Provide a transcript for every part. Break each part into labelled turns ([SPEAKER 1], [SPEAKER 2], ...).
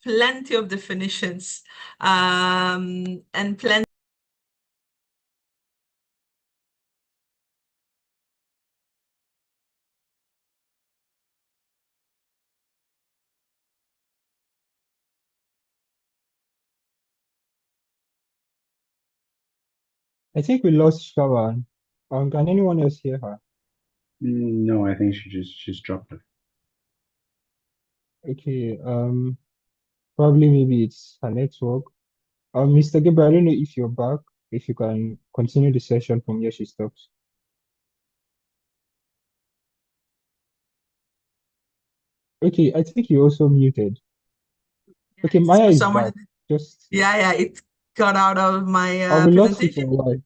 [SPEAKER 1] plenty of definitions and plenty.
[SPEAKER 2] I think we lost Shawan. Can anyone else hear her?
[SPEAKER 3] No, I think she's dropped it.
[SPEAKER 2] Okay, probably maybe it's her network. Mr. Gabriel, I don't know if you're back, if you can continue the session from where she stops. Okay, I think you also muted. Okay, Maya is back.
[SPEAKER 1] Yeah, it got out of my
[SPEAKER 2] we lost you for
[SPEAKER 1] presentation.
[SPEAKER 2] a while.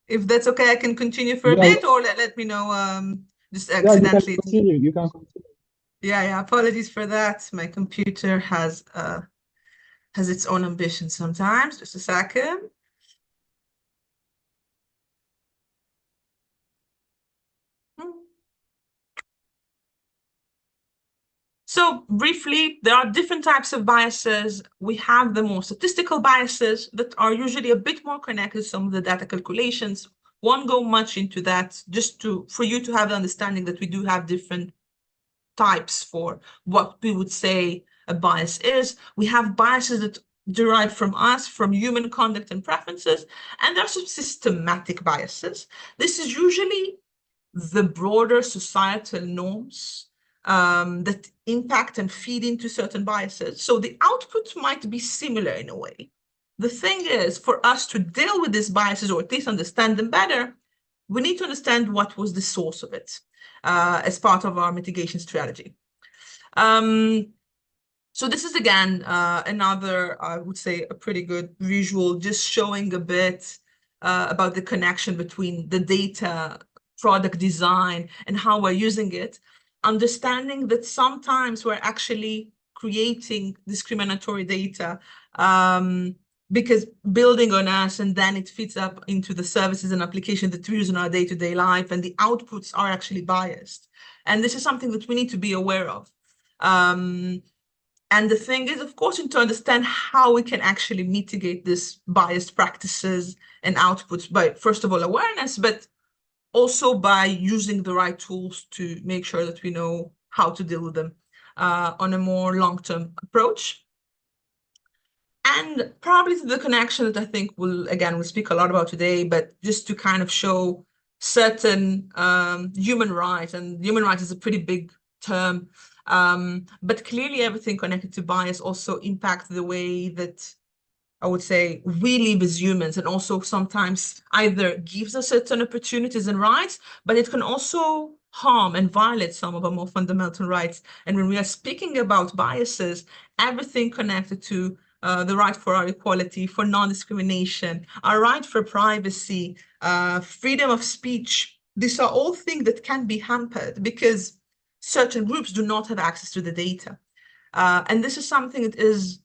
[SPEAKER 1] If that's okay, I can continue for a bit, or let me know just accidentally.
[SPEAKER 2] You can continue.
[SPEAKER 1] Yeah, apologies for that. My computer has its own ambition sometimes. Just a second. So briefly, there are different types of biases. We have the more statistical biases that are usually a bit more connected to some of the data calculations. Won't go much into that, just for you to have the understanding that we do have different types for what we would say a bias is. We have biases that derive from us, from human conduct and preferences, and there are some systematic biases. This is usually the broader societal norms that impact and feed into certain biases. So the output might be similar in a way. The thing is, for us to deal with these biases, or at least understand them better, we need to understand what was the source of it as part of our mitigation strategy. So this is, again, another, I would say, a pretty good visual, just showing a bit about the connection between the data, product design, and how we're using it, understanding that sometimes we're actually creating discriminatory data because building on us, and then it feeds up into the services and applications that we use in our day-to-day life, and the outputs are actually biased. And this is something that we need to be aware of. And the thing is, of course, to understand how we can actually mitigate this biased practices and outputs by, first of all, awareness, but also by using the right tools to make sure that we know how to deal with them on a more long-term approach. And probably the connection that I think we'll speak a lot about today, but just to kind of show certain human rights, and human rights is a pretty big term, but clearly everything connected to bias also impacts the way that I would say we live as humans, and also sometimes either gives us certain opportunities and rights, but it can also harm and violate some of our more fundamental rights. And when we are speaking about biases, everything connected to the right for our equality, for non-discrimination, our right for privacy, freedom of speech, these are all things that can be hampered because certain groups do not have access to the data. And this is something that is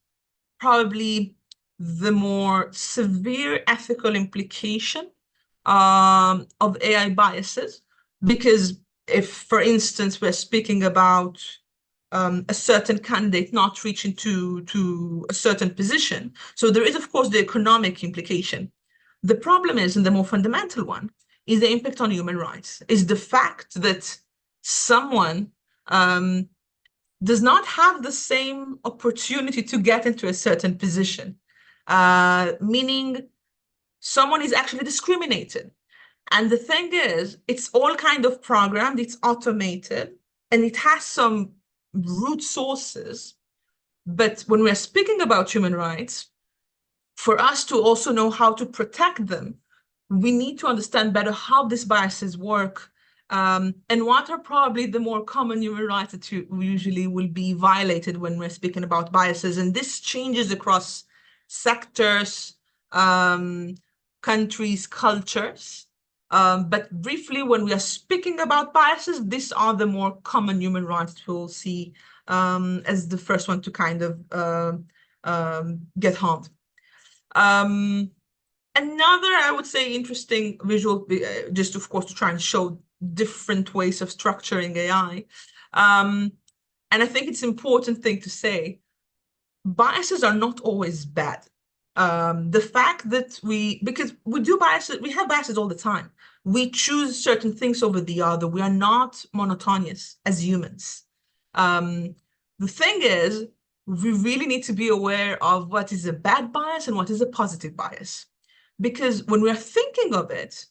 [SPEAKER 1] probably the more severe ethical implication of AI biases, because if, for instance, we're speaking about a certain candidate not reaching to a certain position, so there is, of course, the economic implication. The problem is, and the more fundamental one, is the impact on human rights, is the fact that someone does not have the same opportunity to get into a certain position, meaning someone is actually discriminated. And the thing is, it's all kind of programmed, it's automated, and it has some root sources. But when we're speaking about human rights, for us to also know how to protect them, we need to understand better how these biases work, and what are probably the more common human rights that usually will be violated when we're speaking about biases. And this changes across sectors, countries, cultures. But briefly, when we are speaking about biases, these are the more common human rights we'll see as the first one to kind of get harmed. Another, I would say, interesting visual, just of course to try and show different ways of structuring AI. And I think it's an important thing to say. biases are not always bad. The fact that because we do biases, we have biases all the time. We choose certain things over the other. We are not monotonous as humans. The thing is, we really need to be aware of what is a bad bias and what is a positive bias. Because when we are thinking of it,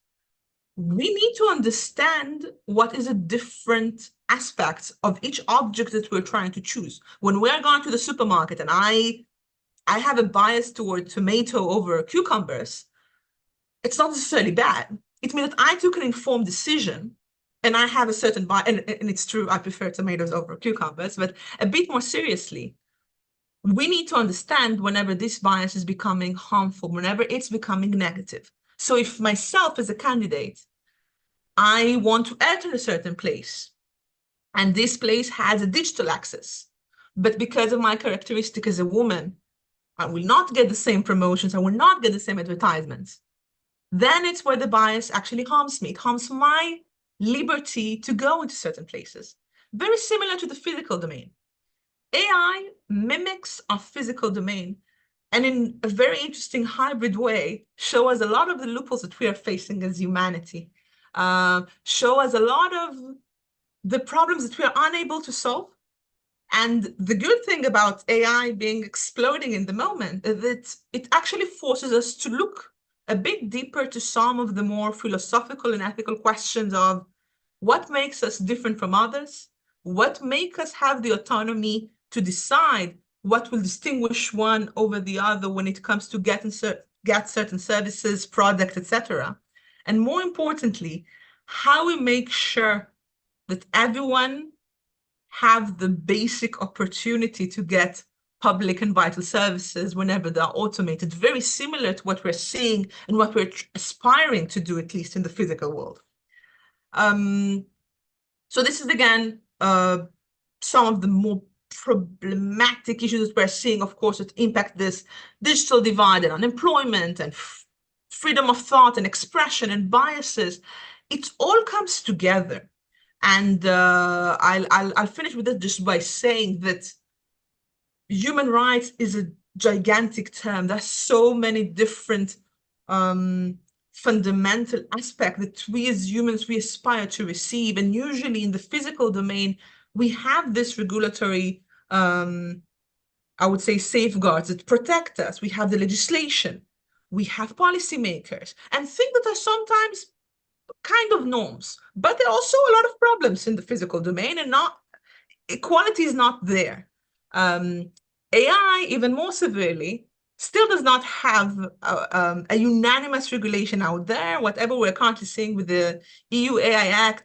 [SPEAKER 1] we need to understand what is a different aspect of each object that we're trying to choose. When we are going to the supermarket and I have a bias toward tomato over cucumbers, it's not necessarily bad. It means that I took an informed decision and I have a certain bias, and it's true, I prefer tomatoes over cucumbers, but a bit more seriously, we need to understand whenever this bias is becoming harmful, whenever it's becoming negative. So if myself as a candidate, I want to enter a certain place, and this place has a digital access, but because of my characteristic as a woman, I will not get the same promotions, I will not get the same advertisements. Then it's where the bias actually harms me. It harms my liberty to go into certain places. Very similar to the physical domain. AI mimics our physical domain, and in a very interesting hybrid way, show us a lot of the loopholes that we are facing as humanity. Show us a lot of the problems that we are unable to solve. And the good thing about AI being exploding in the moment is that it actually forces us to look a bit deeper to some of the more philosophical and ethical questions of what makes us different from others, what makes us have the autonomy to decide what will distinguish one over the other when it comes to get certain services, products, etc. And more importantly, how we make sure that everyone have the basic opportunity to get public and vital services whenever they're automated, very similar to what we're seeing and what we're aspiring to do, at least in the physical world. So this is, again, some of the more problematic issues that we're seeing, of course, that impact this digital divide and unemployment and freedom of thought and expression and biases. It all comes together. And I'll finish with it just by saying that human rights is a gigantic term. There's so many different fundamental aspects that we as humans, we aspire to receive. And usually in the physical domain, we have this regulatory, I would say, safeguards that protect us. We have the legislation, we have policymakers, and things that are sometimes kind of norms, but there are also a lot of problems in the physical domain, and not equality is not there. AI, even more severely, still does not have a unanimous regulation out there. Whatever we're currently seeing with the EU AI Act,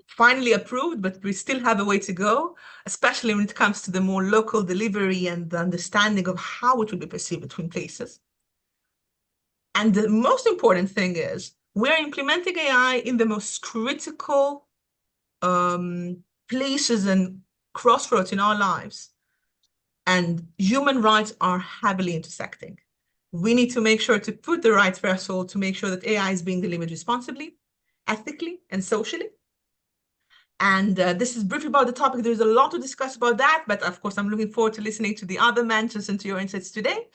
[SPEAKER 1] finally approved, but we still have a way to go, especially when it comes to the more local delivery and the understanding of how it will be perceived between places. And the most important thing is we're implementing AI in the most critical places and crossroads in our lives. And human rights are heavily intersecting. We need to make sure to put the right threshold to make sure that AI is being delivered responsibly, ethically, and socially. And this is briefly about the topic. There's a lot to discuss about that, but of course, I'm looking forward to listening to the other mentors and to your insights today,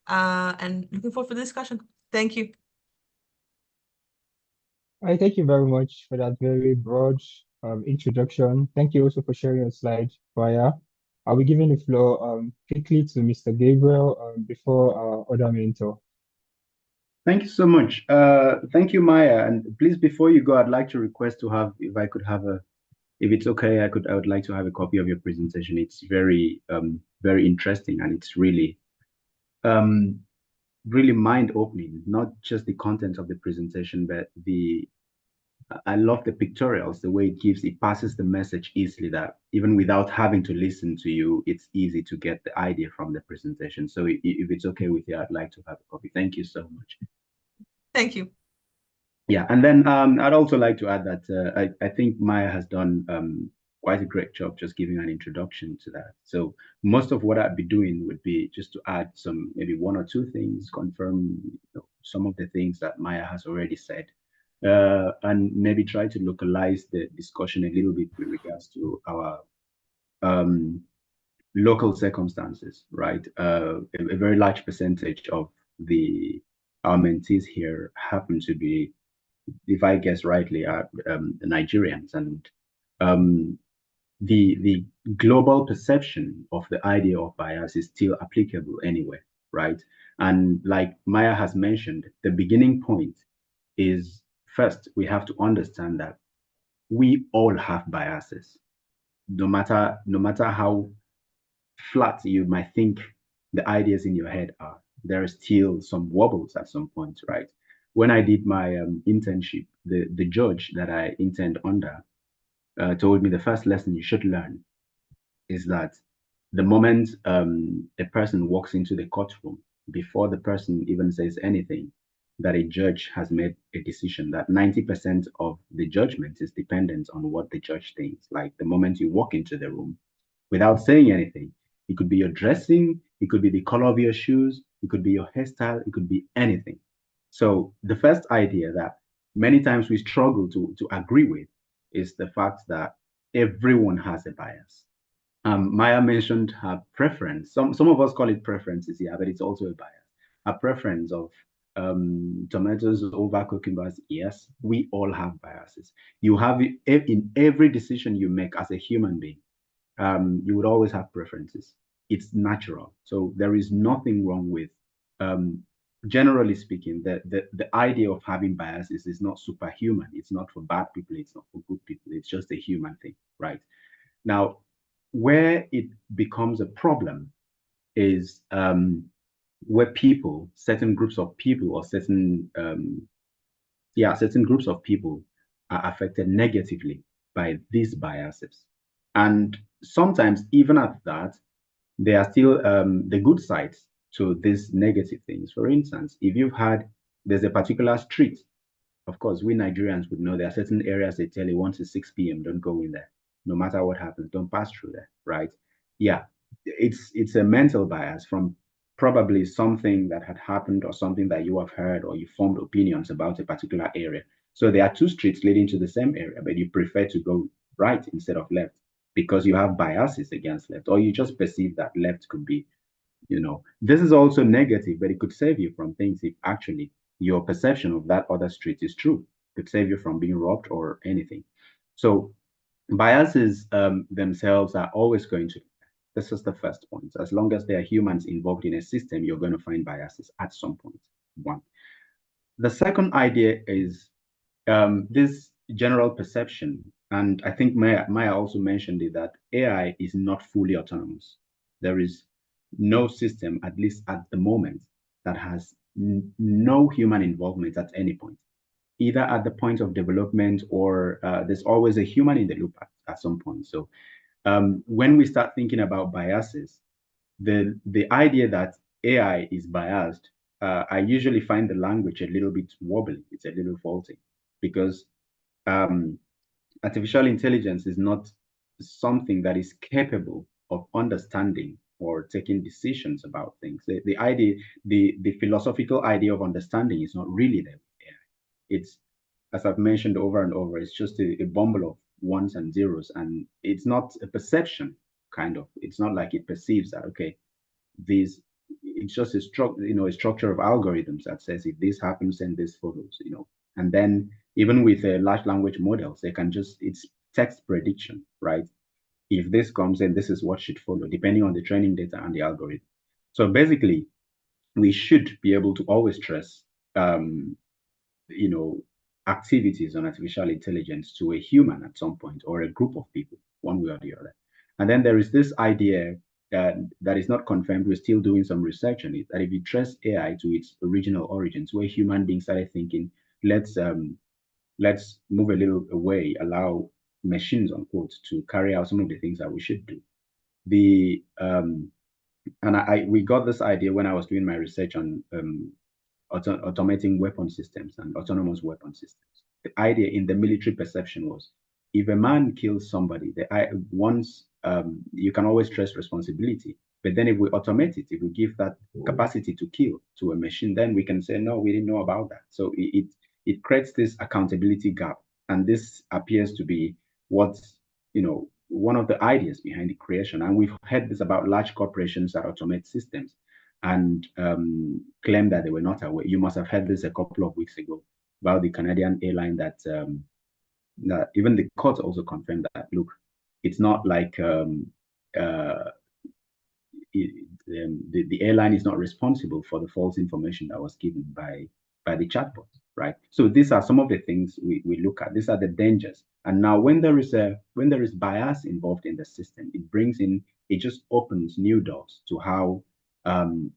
[SPEAKER 1] and looking forward for the discussion. Thank you.
[SPEAKER 2] I thank you very much for that very broad introduction. Thank you also for sharing your slide, Maya. I'll be giving the floor quickly to Mr. Gabriel before our other mentor.
[SPEAKER 3] Thank you so much. Thank you, Maya. And please, before you go, I'd like to request to have, if I could have if it's okay, I would like to have a copy of your presentation. It's very, very interesting, and it's really, really mind-opening. Not just the content of the presentation, but I love the pictorials, the way it passes the message easily, that even without having to listen to you, it's easy to get the idea from the presentation. So if it's okay with you, I'd like to have a copy. Thank you so much.
[SPEAKER 1] Thank you.
[SPEAKER 3] Yeah, and then I'd also like to add that I think Maya has done quite a great job just giving an introduction to that. So most of what I'd be doing would be just to add some, maybe one or two things, confirm some of the things that Maya has already said, and maybe try to localize the discussion a little bit with regards to our local circumstances, right? A very large percentage of our mentees here happen to be, if I guess rightly, are Nigerians, and the global perception of the idea of bias is still applicable anywhere, right? And like Maya has mentioned, the beginning point is, first we have to understand that we all have biases, no matter how flat you might think the ideas in your head are. There are still some wobbles at some point, right? When I did my internship, the judge that I interned under told me the first lesson you should learn is that the moment a person walks into the courtroom, before the person even says anything, that a judge has made a decision, that 90% of the judgment is dependent on what the judge thinks. Like the moment you walk into the room without saying anything, it could be your dressing, it could be the color of your shoes, it could be your hairstyle, it could be anything. So the first idea that many times we struggle to agree with is the fact that everyone has a bias. Maya mentioned her preference. Some of us call it preferences, yeah, but it's also a bias. A preference of tomatoes over cucumbers. Yes, we all have biases. You have it in every decision you make as a human being. You would always have preferences. It's natural. So there is nothing wrong with, generally speaking, the idea of having biases is not superhuman. It's not for bad people. It's not for good people. It's just a human thing, right? Now, where it becomes a problem is where people, certain groups of people, or certain groups of people are affected negatively by these biases. And sometimes, even at that, there are still the good sides to these negative things. For instance, if there's a particular street, of course, we Nigerians would know there are certain areas they tell you once it's 6 p.m., don't go in there. No matter what happens, don't pass through there, right? Yeah, it's a mental bias from probably something that had happened or something that you have heard, or you formed opinions about a particular area. So there are two streets leading to the same area, but you prefer to go right instead of left because you have biases against left, or you just perceive that left could be, this is also negative, but it could save you from things if actually your perception of that other street is true. It could save you from being robbed or anything. So biases themselves are always going to, this is the first point. As long as there are humans involved in a system, you're going to find biases at some point. One. The second idea is this general perception, and I think Maya also mentioned it, that AI is not fully autonomous. There is no system, at least at the moment, that has no human involvement at any point, either at the point of development or there's always a human in the loop at some point. So when we start thinking about biases, the idea that AI is biased, I usually find the language a little bit wobbly. It's a little faulty because artificial intelligence is not something that is capable of understanding or taking decisions about things. The philosophical idea of understanding is not really there. It's, as I've mentioned over and over, it's just a bumble of ones and zeros, and it's not a perception, kind of. It's not like it perceives that, okay, it's just a structure of algorithms that says if this happens, then this follows, and then even with large language models, it's text prediction, right? If this comes in, this is what should follow, depending on the training data and the algorithm. So basically, we should be able to always trust, activities on artificial intelligence to a human at some point, or a group of people, one way or the other. And then there is this idea that is not confirmed. We're still doing some research on it, that if you trace AI to its original origins, where human beings started thinking, let's move a little away, allow machines, unquote, to carry out some of the things that we should do. We got this idea when I was doing my research on automating weapon systems and autonomous weapon systems. The idea in the military perception was, if a man kills somebody, you can always trace responsibility. But then if we automate it, if we give that capacity to kill to a machine, then we can say, no, we didn't know about that. So it creates this accountability gap. And this appears to be what, one of the ideas behind the creation. And we've heard this about large corporations that automate systems and claim that they were not aware. You must have heard this a couple of weeks ago about the Canadian airline that even the court also confirmed that, look, it's not like the airline is not responsible for the false information that was given by the chatbot, right? So these are some of the things we look at. These are the dangers. And now when there is bias involved in the system, it just opens new doors to how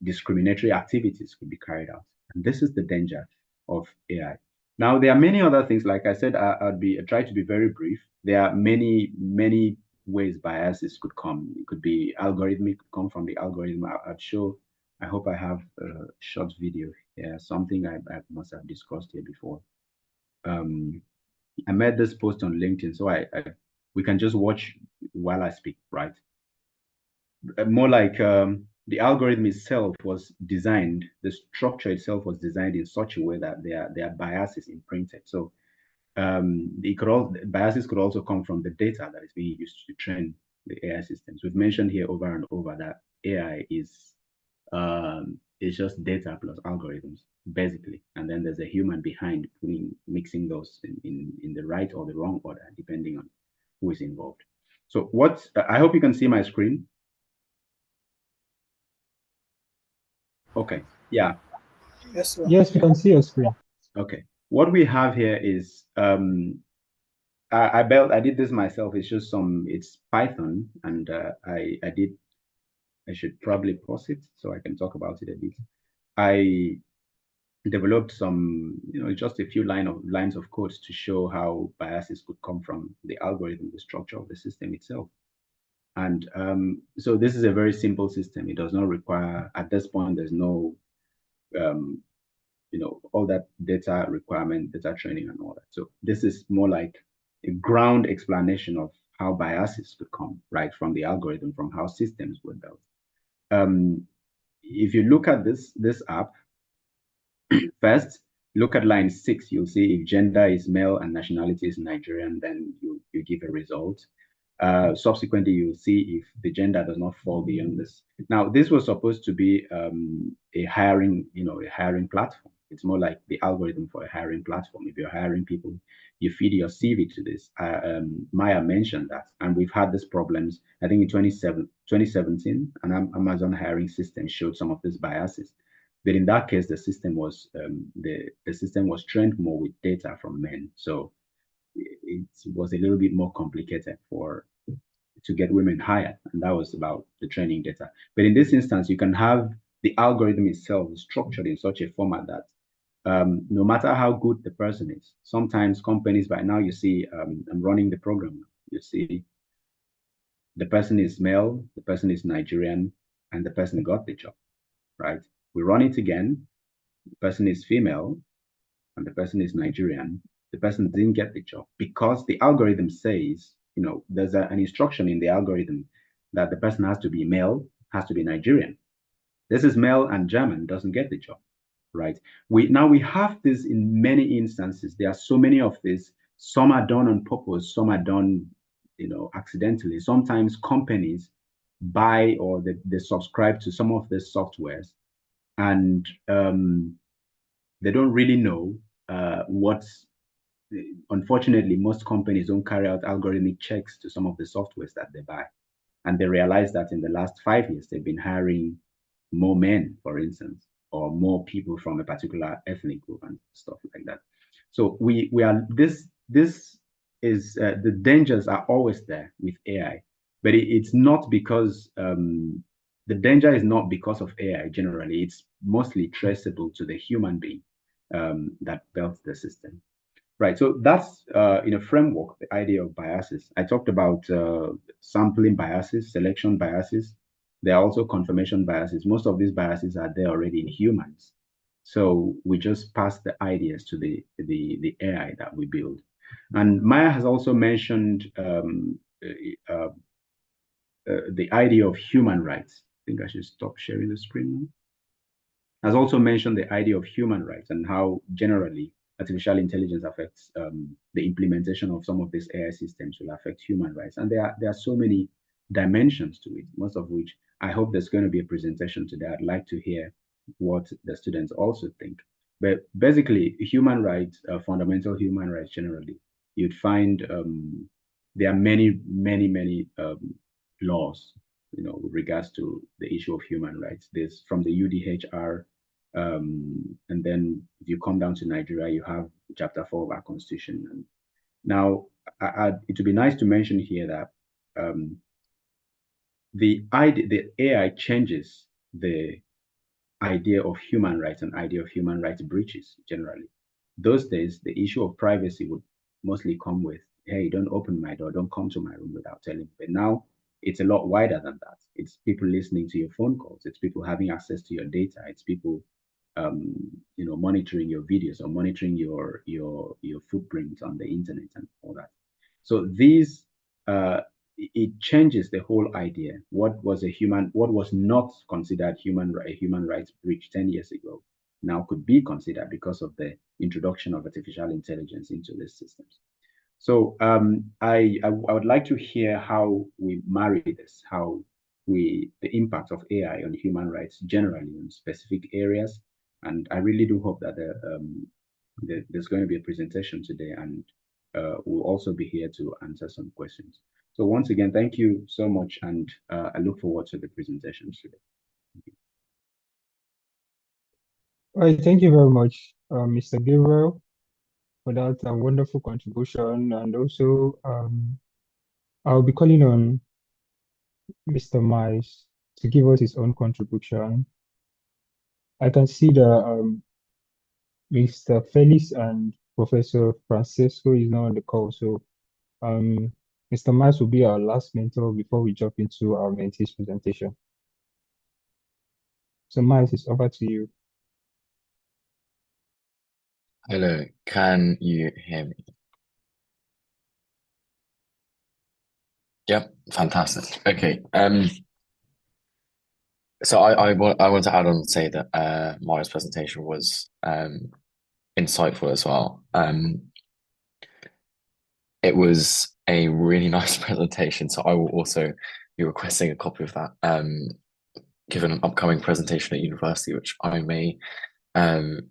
[SPEAKER 3] discriminatory activities could be carried out. And this is the danger of AI. Now, there are many other things. Like I said, I try to be very brief. There are many ways biases could come. It could be algorithmic, come from the algorithm. I hope I have a short video here, something I must have discussed here before. I made this post on LinkedIn, so we can just watch while I speak, right? More like the algorithm itself was designed, the structure itself was designed in such a way that there are biases imprinted. So biases could also come from the data that is being used to train the AI systems. We've mentioned here over and over that AI is just data plus algorithms, basically. And then there's a human behind mixing those in the right or the wrong order, depending on who is involved. So I hope you can see my screen. Okay, yeah.
[SPEAKER 2] Yes, sir. Yes, we can see your screen.
[SPEAKER 3] Okay, what we have here is I did this myself. It's Python, and I should probably pause it so I can talk about it a bit. I developed just a few lines of code to show how biases could come from the algorithm, the structure of the system itself. And so this is a very simple system. It does not require, at this point, there's no, all that data requirement, data training and all that. So this is more like a ground explanation of how biases could come right from the algorithm, from how systems were built. If you look at this app, first, look at line 6. You'll see if gender is male and nationality is Nigerian, then you give a result. Subsequently, you'll see if the gender does not fall beyond this. Now, this was supposed to be a hiring platform. It's more like the algorithm for a hiring platform. If you're hiring people, you feed your CV to this. Maya mentioned that, and we've had these problems. I think in 2017, an Amazon hiring system showed some of these biases. But in that case, the system was trained more with data from men, so it was a little bit more complicated to get women hired, and that was about the training data. But in this instance, you can have the algorithm itself structured in such a format that no matter how good the person is, sometimes companies, by now you see, I'm running the program, you see the person is male, the person is Nigerian, and the person got the job, right? We run it again, the person is female, and the person is Nigerian, the person didn't get the job because the algorithm says, there's an instruction in the algorithm that the person has to be male, has to be Nigerian. This is male and German, doesn't get the job, right? We have this in many instances. There are so many of these. Some are done on purpose, some are done, accidentally. Sometimes companies buy or they subscribe to some of these softwares, and they don't really know unfortunately, most companies don't carry out algorithmic checks to some of the softwares that they buy. And they realize that in the last 5 years, they've been hiring more men, for instance, or more people from a particular ethnic group and stuff like that. So this is, the dangers are always there with AI, but it's not because, the danger is not because of AI generally, it's mostly traceable to the human being that built the system. Right, so that's in a framework, the idea of biases. I talked about sampling biases, selection biases. There are also confirmation biases. Most of these biases are there already in humans. So we just pass the ideas to the AI that we build. And Maya has also mentioned the idea of human rights. I think I should stop sharing the screen now. Has also mentioned the idea of human rights and how generally artificial intelligence affects the implementation of some of these AI systems will affect human rights. And there are so many dimensions to it, most of which I hope there's going to be a presentation today. I'd like to hear what the students also think. But basically, human rights, fundamental human rights generally, you'd find there are many laws, with regards to the issue of human rights. There's from the UDHR, and then if you come down to Nigeria, you have Chapter 4 of our Constitution. And now, it would be nice to mention here that the AI changes the idea of human rights and idea of human rights breaches generally. Those days, the issue of privacy would mostly come with, hey, don't open my door, don't come to my room without telling me. But now it's a lot wider than that. It's people listening to your phone calls. It's people having access to your data. It's people, monitoring your videos or monitoring your footprint on the internet and all that. So these, it changes the whole idea. What was not considered a human rights breach 10 years ago now could be considered because of the introduction of artificial intelligence into these systems. So I would like to hear how we marry this, the impact of AI on human rights generally in specific areas. And I really do hope that there's going to be a presentation today, and we'll also be here to answer some questions. So once again, thank you so much, and I look forward to the presentations today.
[SPEAKER 2] All right, thank you very much, Mr. Gabriel, for that wonderful contribution. And also, I'll be calling on Mr. Miles to give us his own contribution. I can see that Mr. Felix and Professor Francesco is now on the call. So Mr. Miles will be our last mentor before we jump into our mentee's presentation. So Miles, it's over to you.
[SPEAKER 4] Hello, can you hear me? Yep, fantastic. Okay. So I want to add on and say that Maria's presentation was insightful as well. It was a really nice presentation, so I will also be requesting a copy of that, given an upcoming presentation at university, which I may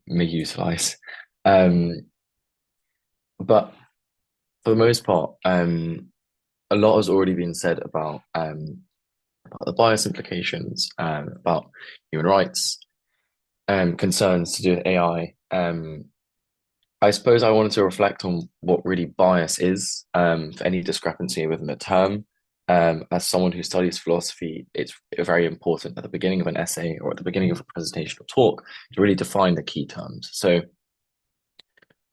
[SPEAKER 4] utilize. But for the most part, a lot has already been said about the bias implications, about human rights, concerns to do with AI. I suppose I wanted to reflect on what really bias is, for any discrepancy within the term. As someone who studies philosophy, it's very important at the beginning of an essay or at the beginning of a presentation or talk to really define the key terms. So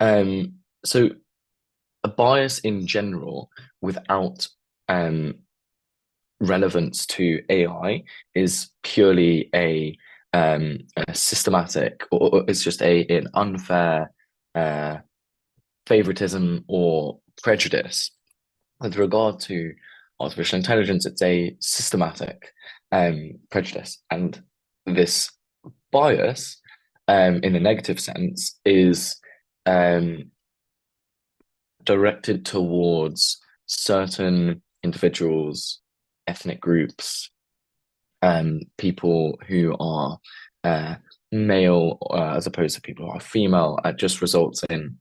[SPEAKER 4] a bias in general without relevance to AI is purely a systematic, or it's just an unfair favoritism or prejudice. With regard to artificial intelligence, it's a systematic prejudice, and this bias, in the negative sense, is directed towards certain individuals, ethnic groups, people who are male as opposed to people who are female. It just results in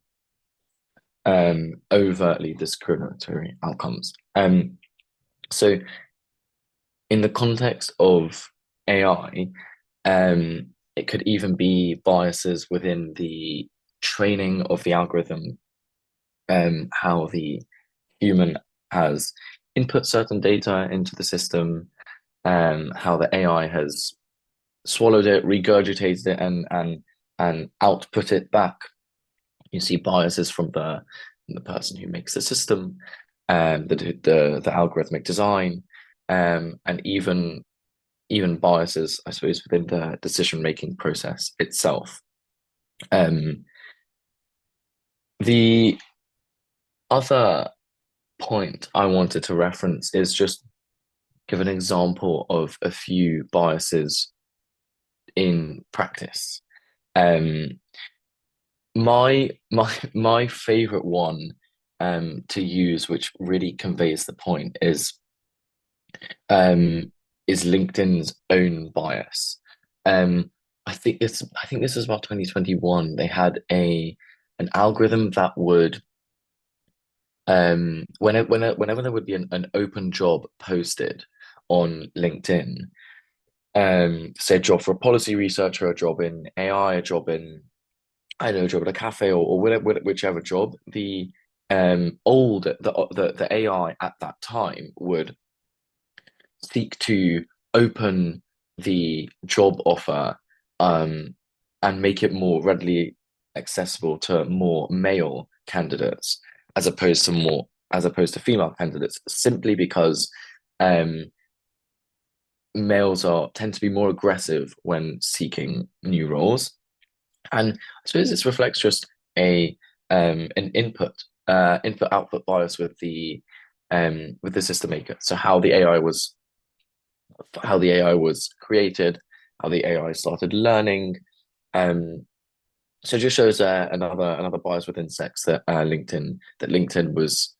[SPEAKER 4] overtly discriminatory outcomes. So in the context of AI, it could even be biases within the training of the algorithm, how the human has input certain data into the system, how the AI has swallowed it, regurgitated it, and output it back. You see biases from the person who makes the system, the algorithmic design, and even biases, I suppose, within the decision-making process itself. The other point I wanted to reference is just give an example of a few biases in practice. my favorite one to use, which really conveys the point, um is LinkedIn's own bias. Um, I think this was about 2021. They had an algorithm that would whenever there would be an open job posted on LinkedIn, say a job for a policy researcher, a job in AI, a job in, I don't know, a job at a cafe, or whichever job, the AI at that time would seek to open the job offer, and make it more readily accessible to more male candidates as opposed to female candidates, simply because um, males tend to be more aggressive when seeking new roles. And I suppose this reflects just an input output bias with the system maker. So how the AI was created, how the AI started learning. So it just shows another bias within sex that LinkedIn was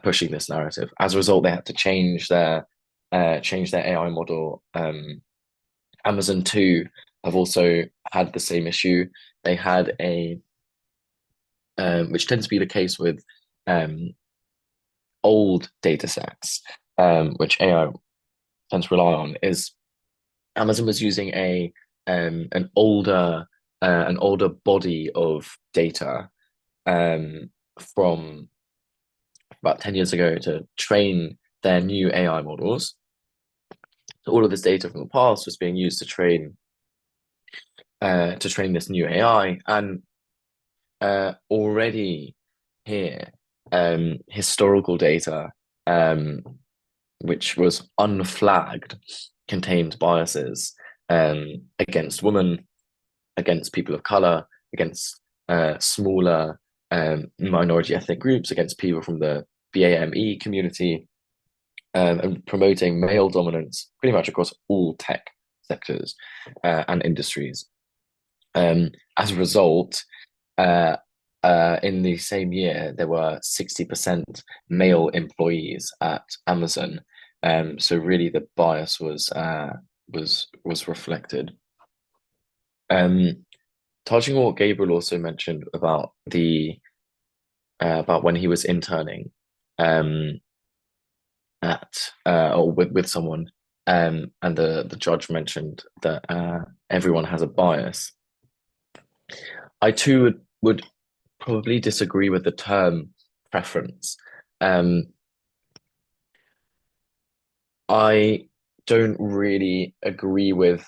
[SPEAKER 4] pushing this narrative. As a result, they had to change their AI model. Amazon too have also had the same issue. They had which tends to be the case with old data sets, which AI tends to rely on, is Amazon was using an older body of data from about 10 years ago to train their new AI models. So all of this data from the past was being used to train this new AI, and already here historical data, which was unflagged, contained biases against women, against people of color, against smaller minority ethnic groups, against people from the BAME community, and promoting male dominance pretty much across all tech sectors and industries. As a result, in the same year, there were 60% male employees at Amazon. So really, the bias was reflected. Touching on what Gabriel also mentioned about about when he was interning at or with someone, and the judge mentioned that everyone has a bias. I too would probably disagree with the term preference. I don't really agree with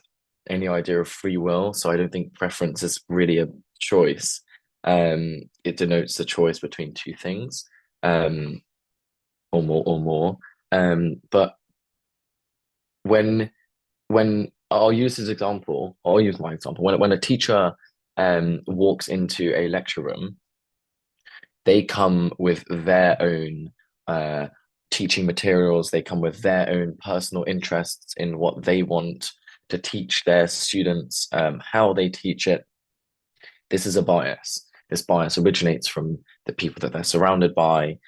[SPEAKER 4] any idea of free will, so I don't think preference is really a choice. It denotes the choice between two things, or more. But when I'll use this example, I'll use my example. When a teacher walks into a lecture room, they come with their own teaching materials. They come with their own personal interests in what they want to teach their students, how they teach it. This is a bias. This bias originates from the people that they're surrounded by,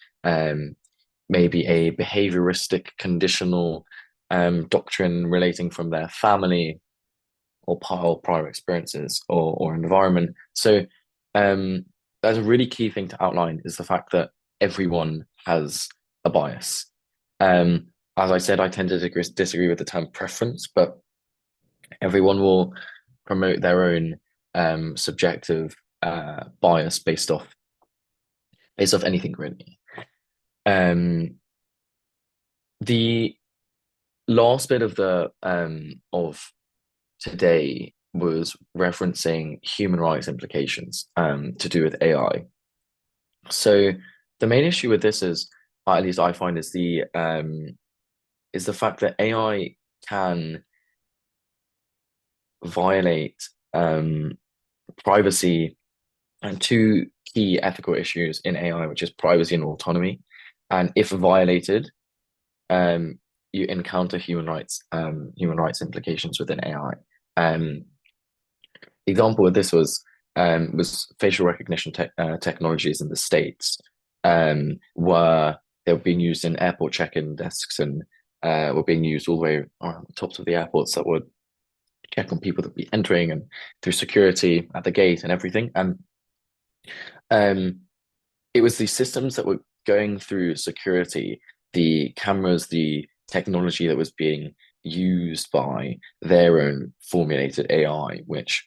[SPEAKER 4] maybe a behavioristic conditional doctrine relating from their family or prior experiences or environment. So that's a really key thing to outline, is the fact that everyone has a bias. As I said, I tend to disagree with the term preference, but everyone will promote their own subjective bias based off anything really. The last bit of today was referencing human rights implications to do with AI. So the main issue with this is, at least I find, is the fact that AI can violate privacy and two key ethical issues in AI, which is privacy and autonomy. And if violated, you encounter human rights implications within AI. The example of this was was facial recognition technologies in the States, were they were being used in airport check-in desks and were being used all the way around the tops of the airports that would check on people that would be entering and through security at the gate and everything. And it was these systems that were going through security, the cameras, the technology that was being used by their own formulated AI, which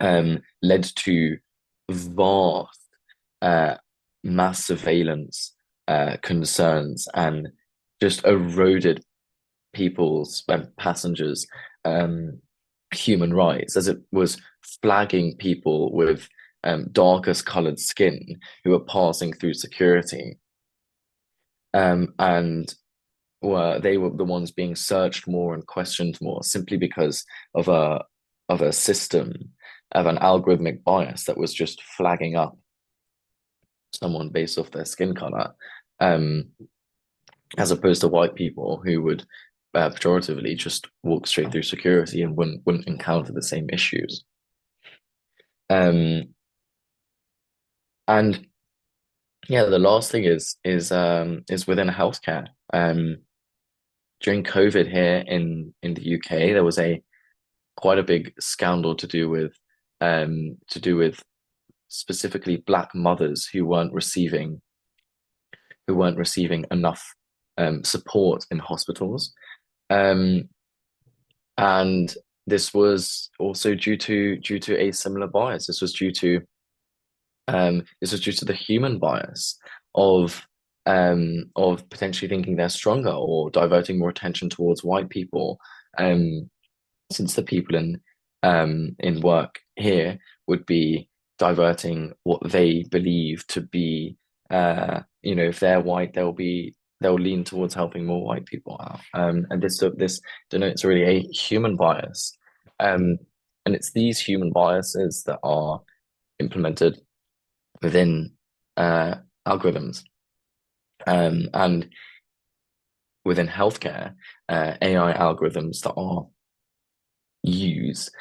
[SPEAKER 4] led to vast mass surveillance concerns and just eroded people's passengers' human rights, as it was flagging people with darkest colored skin who were passing through security, and they were the ones being searched more and questioned more simply because of a system of an algorithmic bias that was just flagging up someone based off their skin color, as opposed to white people who would pejoratively just walk straight through security and wouldn't encounter the same issues. And yeah, the last thing is within healthcare. During COVID here in the UK, there was quite a big scandal to do with specifically Black mothers who weren't receiving enough support in hospitals, and this was also due to a similar bias. This was due to the human bias of potentially thinking they're stronger or diverting more attention towards white people, since the people in work here would be diverting what they believe to be, if they're white, they'll lean towards helping more white people out, and this denotes really a human bias, and it's these human biases that are implemented within algorithms, and within healthcare, AI algorithms that are used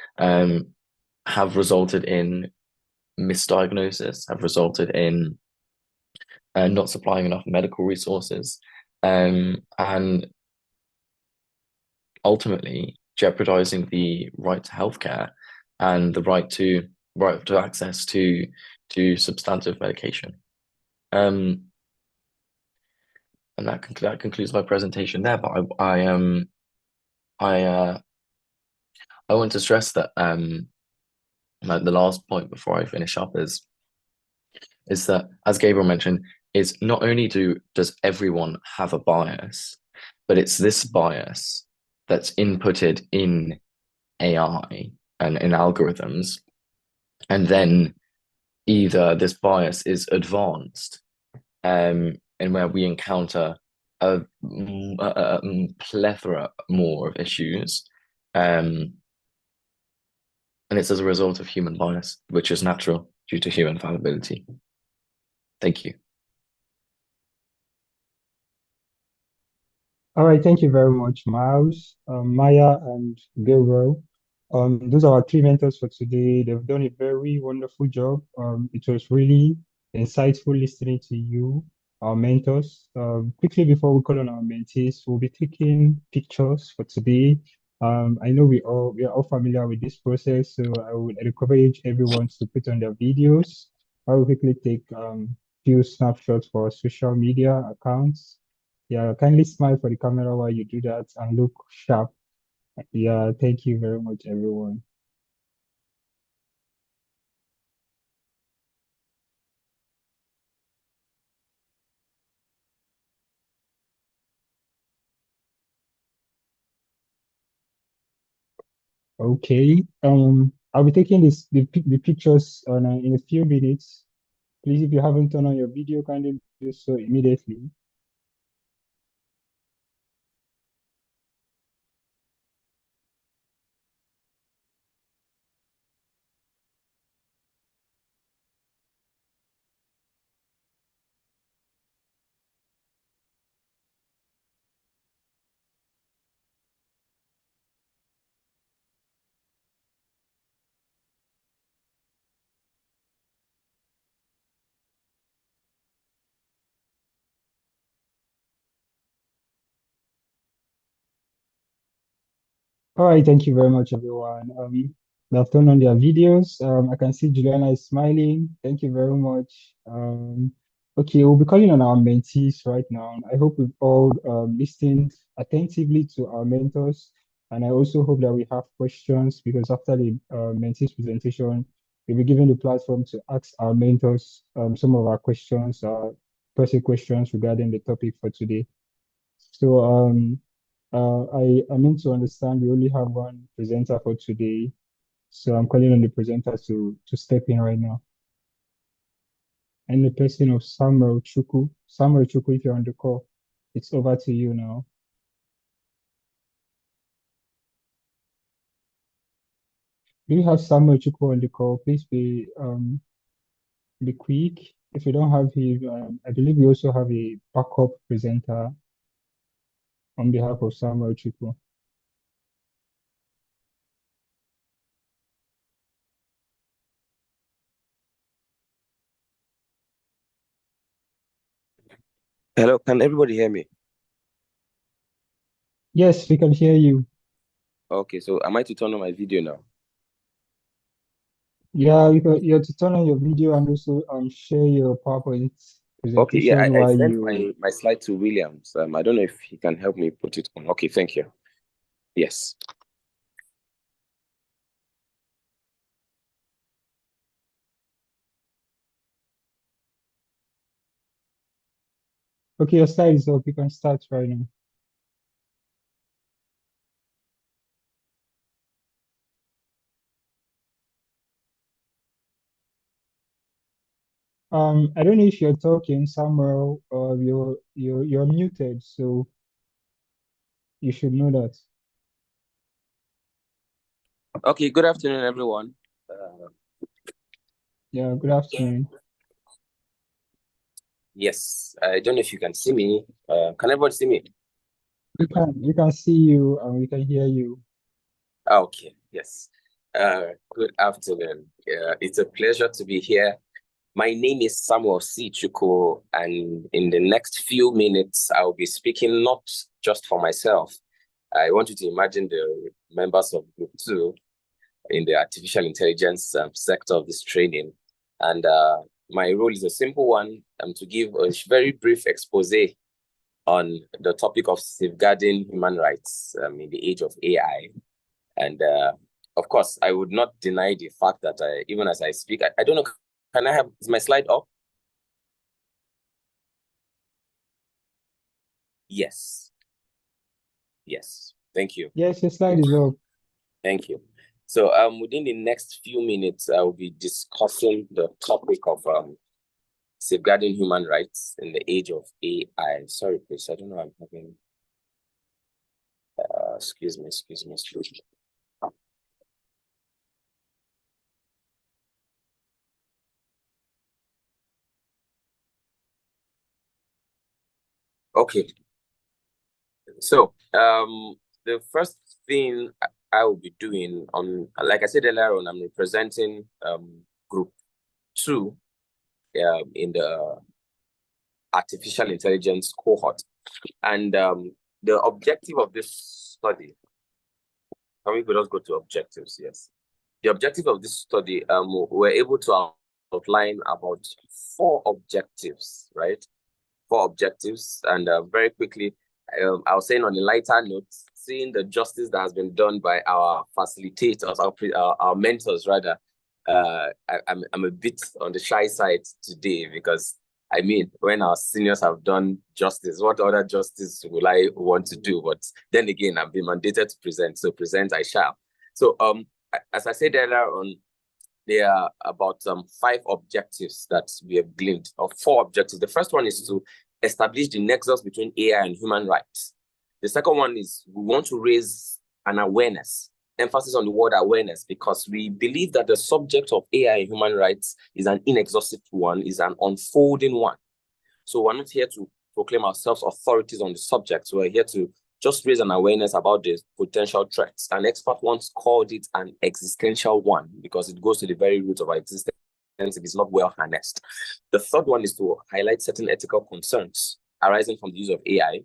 [SPEAKER 4] have resulted in misdiagnosis, have resulted in not supplying enough medical resources, and ultimately jeopardizing the right to healthcare and the right to access to substantive medication. And that concludes my presentation there. But I want to stress that like the last point before I finish up is that, as Gabriel mentioned, is not only does everyone have a bias, but it's this bias that's inputted in AI and in algorithms, and then either this bias is advanced, and where we encounter a plethora more of issues, and it's as a result of human bias, which is natural due to human fallibility. Thank you.
[SPEAKER 2] All right, thank you very much, Miles, Maya, and Gabriel. Those are our three mentors for today. They've done a very wonderful job. It was really insightful listening to you, our mentors. Quickly before we call on our mentees, we'll be taking pictures for today. I know we are all familiar with this process, so I would encourage everyone to put on their videos. I will quickly take few snapshots for our social media accounts. Yeah, kindly smile for the camera while you do that and look sharp. Yeah, thank you very much, everyone. Okay. I'll be taking the pictures on in a few minutes. Please, if you haven't turned on your video, kindly do so immediately. All right, thank you very much, everyone. They've turned on their videos. I can see Juliana is smiling. Thank you very much. Okay, we'll be calling on our mentees right now. I hope we've all listened attentively to our mentors, and I also hope that we have questions because after the mentees presentation, we'll be given the platform to ask our mentors some of our questions, personal questions regarding the topic for today. So I mean to understand we only have one presenter for today, so I'm calling on the presenter to step in right now. And the person of Samuel Chuku. Samuel Chuku, if you're on the call, it's over to you now. Do you have Samuel Chuku on the call? Please be quick. If you don't have him, I believe we also have a backup presenter on behalf of Samuel Chuku.
[SPEAKER 5] Hello, can everybody hear me?
[SPEAKER 2] Yes, we can hear you.
[SPEAKER 5] Okay, so am I to turn on my video now?
[SPEAKER 2] Yeah, you have to turn on your video and also share your PowerPoint
[SPEAKER 5] Okay, yeah,
[SPEAKER 2] presentation
[SPEAKER 5] I
[SPEAKER 2] while
[SPEAKER 5] sent
[SPEAKER 2] you.
[SPEAKER 5] my slide to Williams. I don't know if he can help me put it on. Okay, thank you. Yes.
[SPEAKER 2] Okay, your slide is up. You can start right now. I don't know if you're talking, Samuel, or you're muted, so you should know that.
[SPEAKER 5] Okay, good afternoon, everyone.
[SPEAKER 2] Yeah, good afternoon.
[SPEAKER 5] Yes, I don't know if you can see me. Can everybody see me?
[SPEAKER 2] We can see you and we can hear you.
[SPEAKER 5] Okay, yes. Good afternoon. It's a pleasure to be here. My name is Samuel C. Chuko, and in the next few minutes, I'll be speaking not just for myself. I want you to imagine the members of Group 2 in the artificial intelligence sector of this training. And my role is a simple one, to give a very brief expose on the topic of safeguarding human rights in the age of AI. And of course, I would not deny the fact that even as I speak, I don't know, can I have, is my slide up? Yes. Yes. Thank you.
[SPEAKER 2] Yes, your slide is up.
[SPEAKER 5] Thank you. So within the next few minutes, I will be discussing the topic of safeguarding human rights in the age of AI. Sorry, please. I don't know. I'm having. Excuse me. Okay. So the first thing I will be doing on, like I said earlier on, I'm representing Group 2 in the artificial intelligence cohort, and the objective of this study. Can we just go to objectives? Yes. The objective of this study, we're able to outline about 4 objectives, right? 4 objectives. And very quickly, I was saying on a lighter note, seeing the justice that has been done by our facilitators, our mentors, rather, I'm a bit on the shy side today because, I mean, when our seniors have done justice, what other justice will I want to do? But then again, I've been mandated to present, so present I shall. So as I said earlier on, there are about 5 objectives that we have gleaned, or 4 objectives. The first one is to establish the nexus between AI and human rights. The second one is we want to raise an awareness, emphasis on the word awareness, because we believe that the subject of AI and human rights is an inexhaustive one, is an unfolding one. So we're not here to proclaim ourselves authorities on the subject. We're here to just raise an awareness about the potential threats. An expert once called it an existential one because it goes to the very root of our existence if it's not well harnessed. The third one is to highlight certain ethical concerns arising from the use of AI.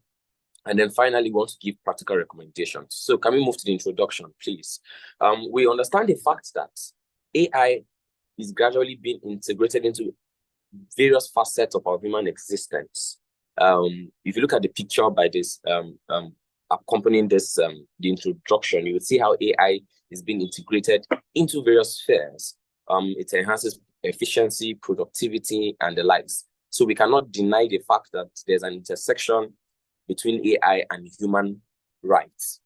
[SPEAKER 5] And then finally, we want to give practical recommendations. So can we move to the introduction, please? We understand the fact that AI is gradually being integrated into various facets of our human existence. If you look at the picture by this accompanying this the introduction, you will see how AI is being integrated into various spheres. It enhances efficiency, productivity, and the likes. So we cannot deny the fact that there's an intersection between AI and human rights.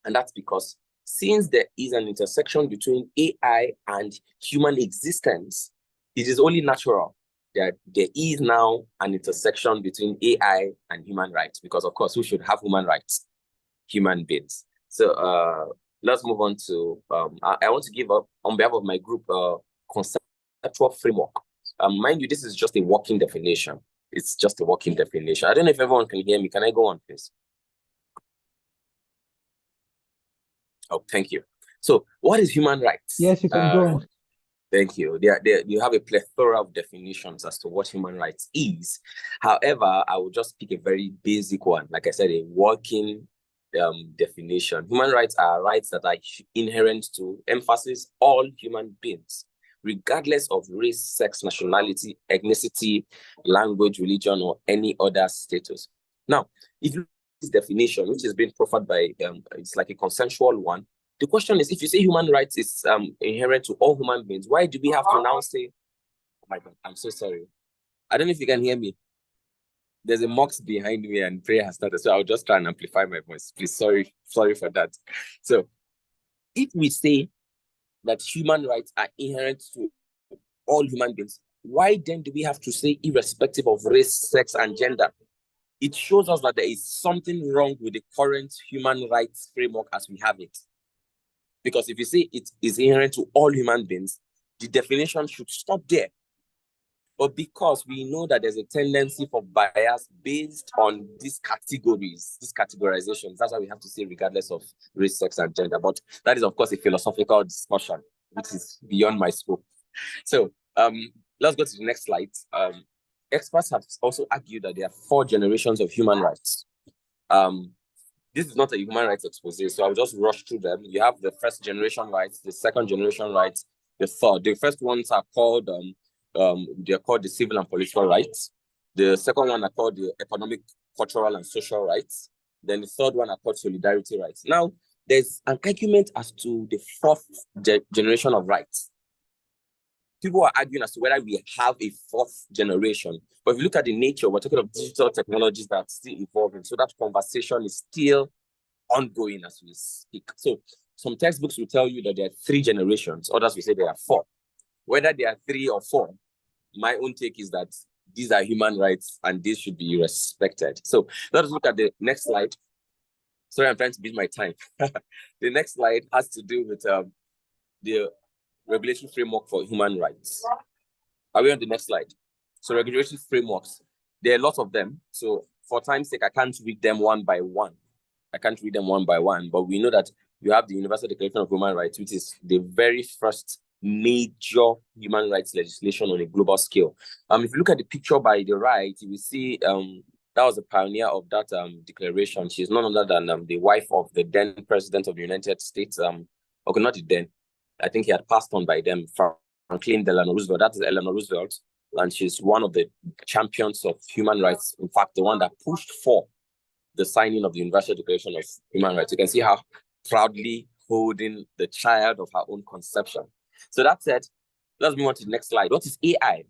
[SPEAKER 5] And that's because since there is an intersection between AI and human existence, it is only natural that there is now an intersection between AI and human rights, because of course, who should have human rights? Human beings. So let's move on to, I want to give up on behalf of my group conceptual framework. Mind you, this is just a working definition. It's just a working definition. I don't know if everyone can hear me. Can I go on, please? Oh, thank you. So what is human rights?
[SPEAKER 2] Yes, you can go on.
[SPEAKER 5] Thank you. You have a plethora of definitions as to what human rights is. However, I will just pick a very basic one. Like I said, a working definition. Human rights are rights that are inherent to emphasis all human beings, regardless of race, sex, nationality, ethnicity, language, religion, or any other status. Now, if you look at this definition, which has been proffered by, it's like a consensual one, the question is, if you say human rights is inherent to all human beings, why do we have to now say, oh my God, I'm so sorry. I don't know if you can hear me. There's a mosque behind me and prayer has started, so I'll just try and amplify my voice. Please, sorry for that. So if we say that human rights are inherent to all human beings, why then do we have to say irrespective of race, sex, and gender? It shows us that there is something wrong with the current human rights framework as we have it. Because if you say it is inherent to all human beings, the definition should stop there. But because we know that there's a tendency for bias based on these categories, these categorizations, that's why we have to say regardless of race, sex, and gender. But that is, of course, a philosophical discussion, which is beyond my scope. So let's go to the next slide. Experts have also argued that there are 4 generations of human rights. This is not a human rights expose, so I'll just rush through them. You have the first generation rights, the second generation rights, the third. The first ones are called they're called the civil and political rights. The second one are called the economic, cultural, and social rights. Then the third one are called solidarity rights. Now, there's an argument as to the 4th generation of rights. People are arguing as to whether we have a 4th generation. But if you look at the nature, we're talking of digital technologies that are still evolving. So that conversation is still ongoing as we speak. So some textbooks will tell you that there are 3 generations. Others will say there are 4. Whether there are 3 or 4, my own take is that these are human rights and these should be respected. So let us look at the next slide. Sorry, I'm trying to beat my time. The next slide has to do with the regulatory framework for human rights. Are we on the next slide? So regulatory frameworks, there are lots of them. So for time's sake, I can't read them one by one. But we know that you have the Universal Declaration of Human Rights, which is the very first major human rights legislation on a global scale. If you look at the picture by the right, you will see that was the pioneer of that declaration. She's none other than the wife of the then president of the United States. Okay, not the then. I think he had passed on by them, Franklin Delano Roosevelt. That is Eleanor Roosevelt, and she's one of the champions of human rights. In fact, the one that pushed for the signing of the Universal Declaration of Human Rights. You can see her proudly holding the child of her own conception. So that said, let's move on to the next slide. What is AI?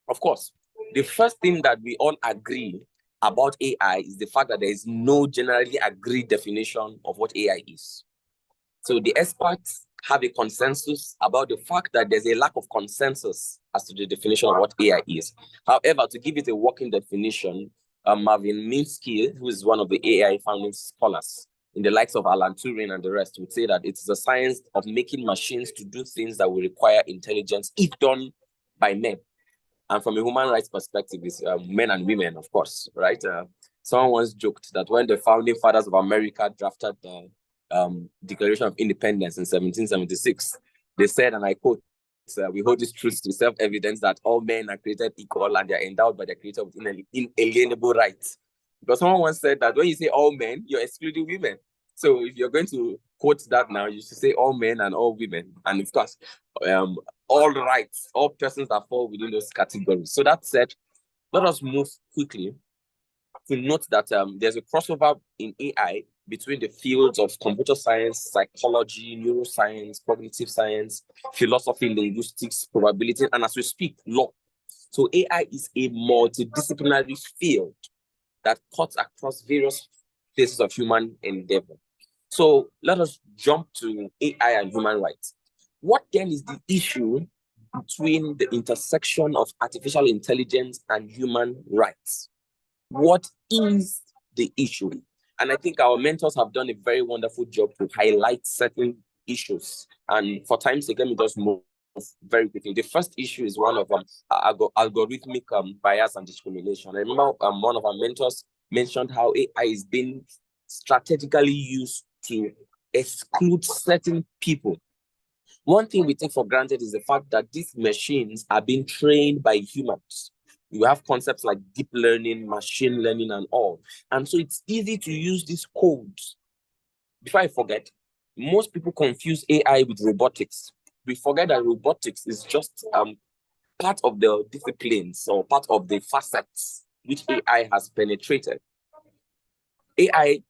[SPEAKER 5] Of course, the first thing that we all agree about AI is the fact that there is no generally agreed definition of what AI is. So the experts have a consensus about the fact that there's a lack of consensus as to the definition of what AI is. However, to give it a working definition, Marvin Minsky, who is one of the AI founding scholars, in the likes of Alan Turing and the rest, would say that it's the science of making machines to do things that will require intelligence if done by men. And from a human rights perspective, it's men and women, of course, right? Someone once joked that when the founding fathers of America drafted the Declaration of Independence in 1776, they said, and I quote, we hold this truth to self-evidence that all men are created equal and they are endowed by their creator with inalienable rights. Because someone once said that when you say all men, you're excluding women. So if you're going to quote that now, you should say all men and all women. And of course, all rights, all persons that fall within those categories. So that said, let us move quickly to note that there's a crossover in AI between the fields of computer science, psychology, neuroscience, cognitive science, philosophy, linguistics, probability, and as we speak, law. So AI is a multidisciplinary field that cuts across various phases of human endeavor. So let us jump to AI and human rights. What then is the issue between the intersection of artificial intelligence and human rights? What is the issue? And I think our mentors have done a very wonderful job to highlight certain issues. And for time's sake, let me just move very quickly. The first issue is one of algorithmic bias and discrimination. I remember one of our mentors mentioned how AI is being strategically used to exclude certain people. One thing we take for granted is the fact that these machines are being trained by humans. You have concepts like deep learning, machine learning, and all. And so it's easy to use these codes. Before I forget, most people confuse AI with robotics. We forget that robotics is just part of the disciplines or part of the facets which AI has penetrated. AI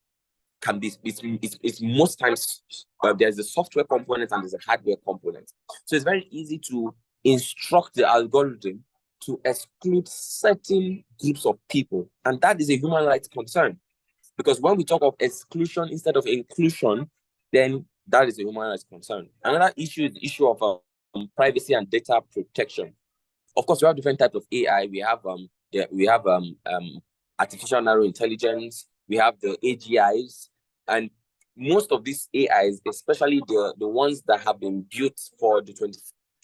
[SPEAKER 5] can be, it's most times, there's a software component and there's a hardware component. So it's very easy to instruct the algorithm to exclude certain groups of people. And that is a human rights concern. Because when we talk of exclusion instead of inclusion, then that is a human rights concern. Another issue is the issue of privacy and data protection. Of course, we have different types of AI. We have artificial narrow intelligence. We have the AGIs, and most of these AIs, especially the ones that have been built for the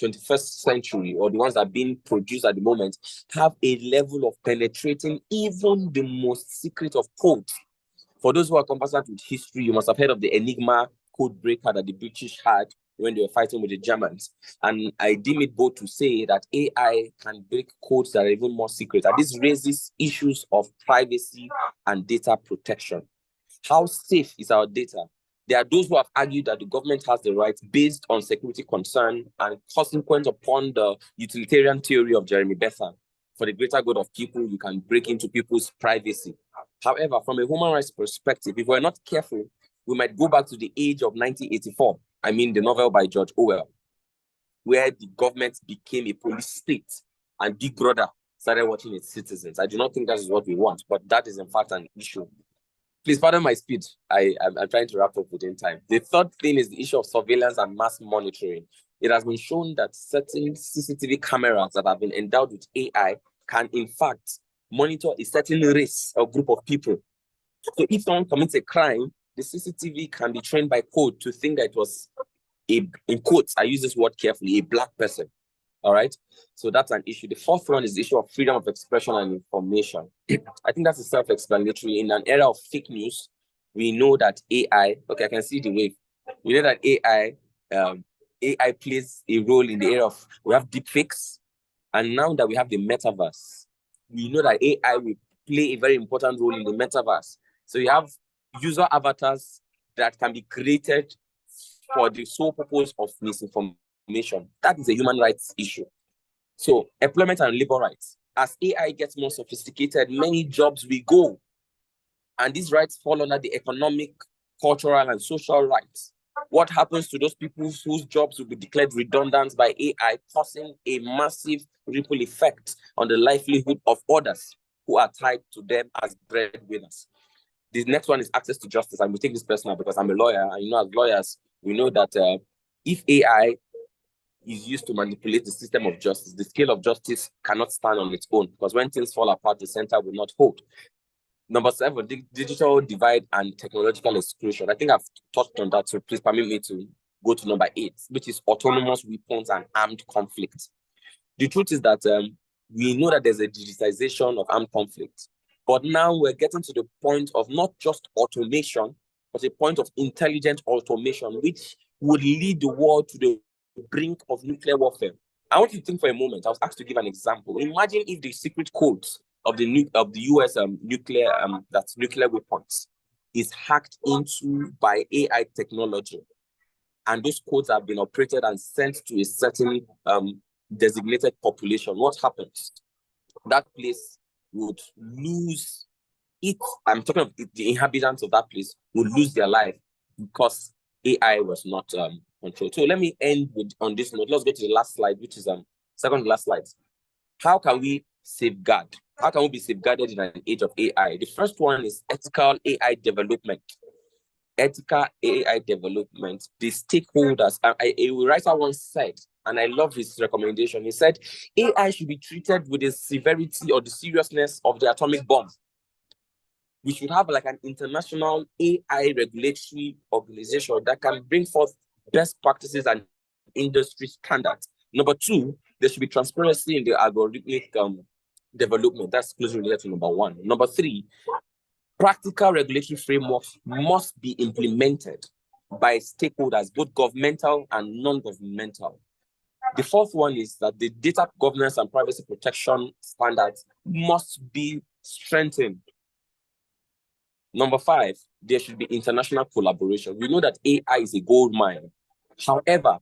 [SPEAKER 5] 21st century, or the ones that are being produced at the moment, have a level of penetrating even the most secret of codes. For those who are conversant with history, you must have heard of the Enigma code breaker that the British had when they were fighting with the Germans. And I deem it bold to say that AI can break codes that are even more secret. And this raises issues of privacy and data protection. How safe is our data? There are those who have argued that the government has the right based on security concern and consequent upon the utilitarian theory of Jeremy Bentham. For the greater good of people, you can break into people's privacy. However, from a human rights perspective, if we're not careful, we might go back to the age of 1984. I mean, the novel by George Orwell, where the government became a police state and Big Brother started watching its citizens. I do not think that is what we want, but that is in fact an issue. Please pardon my speed. I'm trying to wrap up within time. The third thing is the issue of surveillance and mass monitoring. It has been shown that certain CCTV cameras that have been endowed with AI can in fact monitor a certain race or group of people. So if someone commits a crime, the CCTV can be trained by code to think that it was in quotes, I use this word carefully, a black person. All right. So that's an issue. The fourth one is the issue of freedom of expression and information. I think that's self-explanatory. In an era of fake news, we know that AI, okay, I can see the wave. We know that AI plays a role in the area of, we have deepfakes. And now that we have the metaverse, we know that AI will play a very important role in the metaverse. So you have user avatars that can be created for the sole purpose of misinformation. That is a human rights issue. So employment and labor rights. As AI gets more sophisticated, many jobs will go. And these rights fall under the economic, cultural, and social rights. What happens to those people whose jobs will be declared redundant by AI, causing a massive ripple effect on the livelihood of others who are tied to them as breadwinners? The next one is access to justice. And we take this personal because I'm a lawyer. And as lawyers, we know that if AI is used to manipulate the system of justice, the scale of justice cannot stand on its own, because when things fall apart, the center will not hold. Number 7, digital divide and technological exclusion. I think I've touched on that, so please permit me to go to number 8, which is autonomous weapons and armed conflict. The truth is that we know that there's a digitization of armed conflict, but now we're getting to the point of not just automation, but a point of intelligent automation, which would lead the world to the brink of nuclear warfare. I want you to think for a moment. I was asked to give an example. Imagine if the secret codes of the US nuclear nuclear weapons is hacked into by AI technology, and those codes have been operated and sent to a certain designated population, what happens? That place would lose it. I'm talking of the inhabitants of that place would lose their life because AI was not controlled. So let me end on this note. Let's go to the last slide, which is second last slide. How can we safeguard? How can we be safeguarded in an age of AI? The first one is ethical AI development. Ethical AI development. The stakeholders. A writer once said, and I love his recommendation. He said, AI should be treated with the severity or the seriousness of the atomic bomb. We should have like an international AI regulatory organization that can bring forth best practices and industry standards. Number two, there should be transparency in the algorithmic development. That's closely related to number one. Number three, practical regulatory frameworks must be implemented by stakeholders, both governmental and non-governmental. The fourth one is that the data governance and privacy protection standards must be strengthened. Number five, there should be international collaboration. We know that AI is a gold mine. However,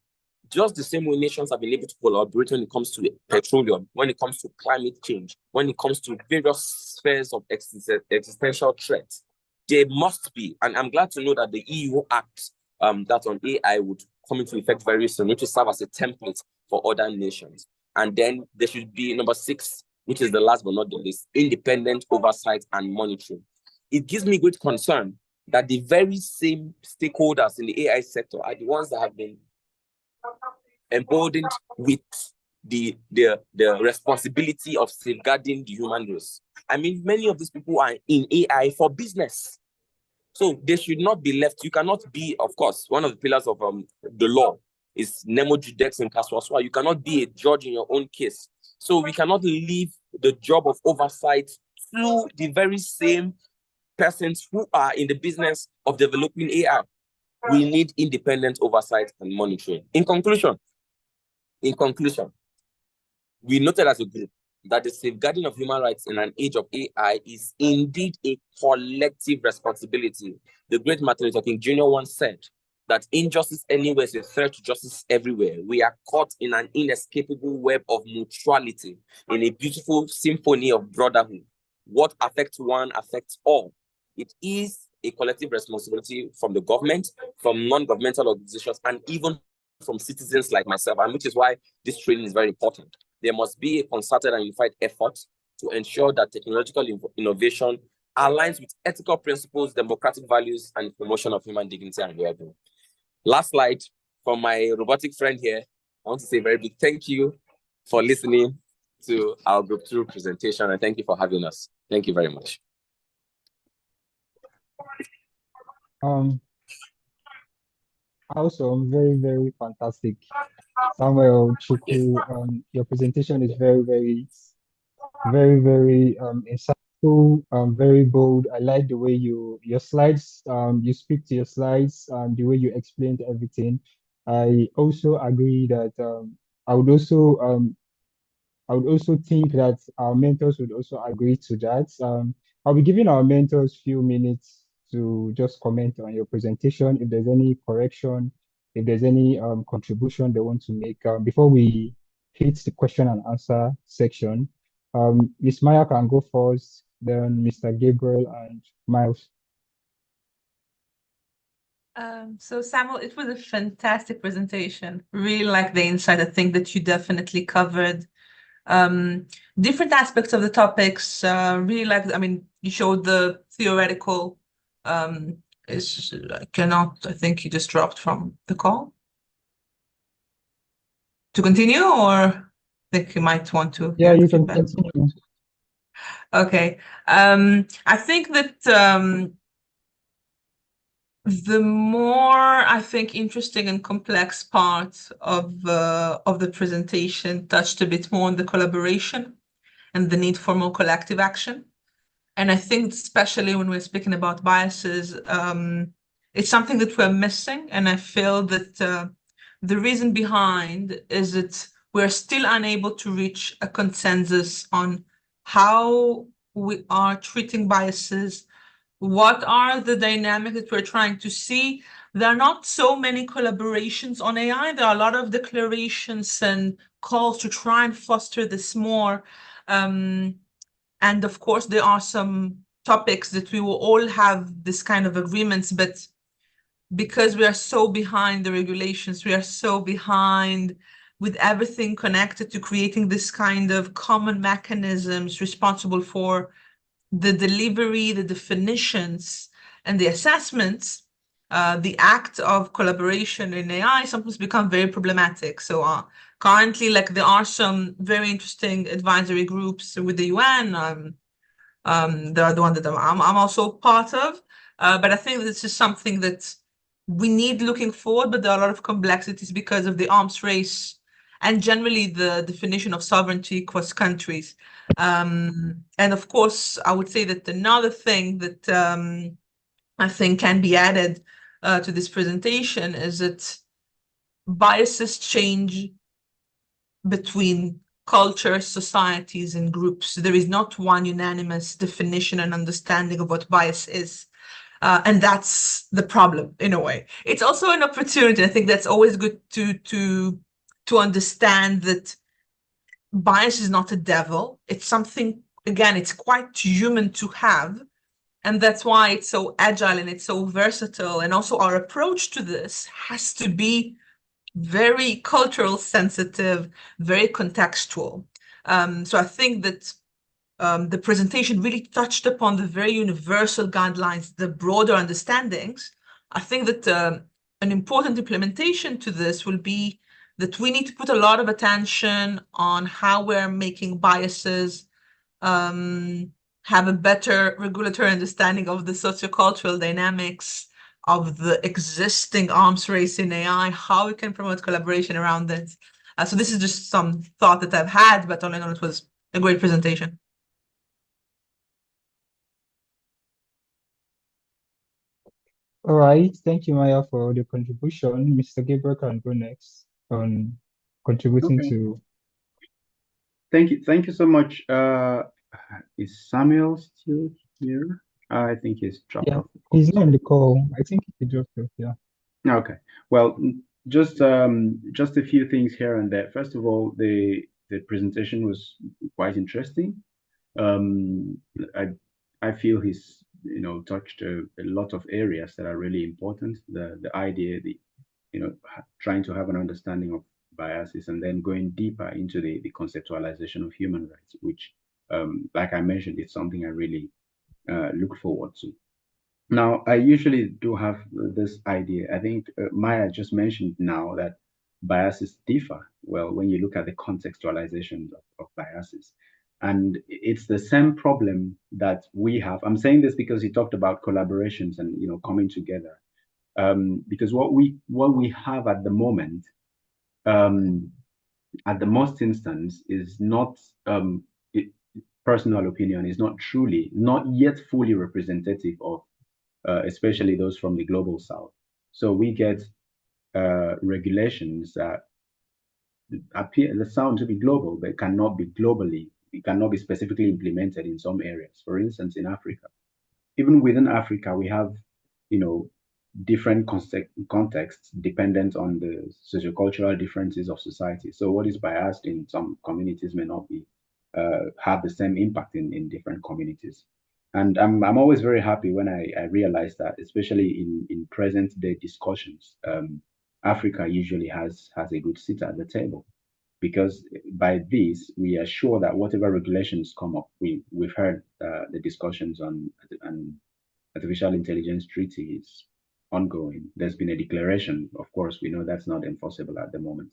[SPEAKER 5] just the same way nations have been able to collaborate when it comes to petroleum, when it comes to climate change, when it comes to various spheres of existential threats, there must be, and I'm glad to know that the EU Act that on AI would come into effect very soon, which will serve as a template for other nations. And then there should be number six, which is the last but not the least, independent oversight and monitoring. It gives me great concern that the very same stakeholders in the AI sector are the ones that have been emboldened with the responsibility of safeguarding the human race. I mean, many of these people are in AI for business. So they should not be left. You cannot be, of course, one of the pillars of the law is nemo judex in casuasua. You cannot be a judge in your own case. So we cannot leave the job of oversight to the very same persons who are in the business of developing AI. We need independent oversight and monitoring. In conclusion, we noted as a group that the safeguarding of human rights in an age of AI is indeed a collective responsibility. The great Martin Luther King Jr. once said that injustice anywhere is a threat to justice everywhere. We are caught in an inescapable web of mutuality, in a beautiful symphony of brotherhood. What affects one affects all. It is a collective responsibility from the government, from non-governmental organizations, and even from citizens like myself, and which is why this training is very important. There must be a concerted and unified effort to ensure that technological innovation aligns with ethical principles, democratic values, and promotion of human dignity and well-being. Last slide from my robotic friend here. I want to say a very big thank you for listening to our Group 2 presentation, and thank you for having us. Thank you very much.
[SPEAKER 2] Awesome, very, very fantastic. Samuel, Chukwu, your presentation is very, very insightful, very bold. I like the way your slides, you speak to your slides, the way you explained everything. I also agree that I would also think that our mentors would also agree to that. I'll be giving our mentors few minutes to just comment on your presentation, if there's any correction, if there's any contribution they want to make before we hit the question and answer section. Ms. Maya can go first, then Mr. Gabriel and Miles.
[SPEAKER 1] So Samuel, it was a fantastic presentation. Really like the insight. I think that you definitely covered different aspects of the topics. Really like, I mean, you showed the theoretical. I think he just dropped from the call. To continue, or I think you might want to.
[SPEAKER 2] Yeah, you can continue.
[SPEAKER 1] Okay. I think that the more I think interesting and complex part of the presentation touched a bit more on the collaboration and the need for more collective action. And I think especially when we're speaking about biases, it's something that we're missing. And I feel that the reason behind is that we're still unable to reach a consensus on how we are treating biases, what are the dynamics that we're trying to see. There are not so many collaborations on AI. There are a lot of declarations and calls to try and foster this more. And of course, there are some topics that we will all have this kind of agreements, but because we are so behind the regulations, we are so behind with everything connected to creating this kind of common mechanisms responsible for the delivery, the definitions, and the assessments, the act of collaboration in AI sometimes become very problematic. So currently, like there are some very interesting advisory groups with the UN. They are the one that I'm also part of. But I think this is something that we need looking forward, but there are a lot of complexities because of the arms race and generally the definition of sovereignty across countries. And of course, I would say that another thing that I think can be added to this presentation is that biases change between cultures, societies, and groups. There is not one unanimous definition and understanding of what bias is. And that's the problem in a way. It's also an opportunity. I think that's always good to understand that bias is not a devil. It's something, again, it's quite human to have. And that's why it's so agile and it's so versatile. And also our approach to this has to be very cultural sensitive, very contextual. So I think that the presentation really touched upon the very universal guidelines, the broader understandings. I think that an important implementation to this will be that we need to put a lot of attention on how we're making biases, have a better regulatory understanding of the sociocultural dynamics of the existing arms race in AI, how we can promote collaboration around it. So this is just some thought that I've had, but all in all, it was a great presentation.
[SPEAKER 2] All right, thank you, Maya, for the contribution. Mr. Gabriel can go next on contributing
[SPEAKER 3] Okay.
[SPEAKER 2] to.
[SPEAKER 3] Thank you so much. Is Samuel still here? I think he's dropped
[SPEAKER 2] Yeah,
[SPEAKER 3] off.
[SPEAKER 2] he's not on the call. I think he dropped off, yeah.
[SPEAKER 3] Okay. Well, just a few things here and there. First of all, the presentation was quite interesting. I feel he's touched a lot of areas that are really important. The idea, trying to have an understanding of biases and then going deeper into the conceptualization of human rights, which, like I mentioned, it's something I really look forward to. Now, I usually do have this idea. I think Maya just mentioned now that biases differ. Well, when you look at the contextualization of biases, and it's the same problem that we have. I'm saying this because he talked about collaborations and coming together. Because what we have at the moment, at the most instance, is not personal opinion, is not yet fully representative of especially those from the global south. So we get regulations that sound to be global, but cannot be globally, it cannot be specifically implemented in some areas. For instance, in Africa, even within Africa, we have, different contexts dependent on the sociocultural differences of society. So what is biased in some communities may not be have the same impact in different communities. And I'm always very happy when I realize that, especially in present day discussions, Africa usually has a good seat at the table, because by this we are sure that whatever regulations come up, we've heard the discussions on artificial intelligence treaty is ongoing. There's been a declaration. Of course, we know that's not enforceable at the moment.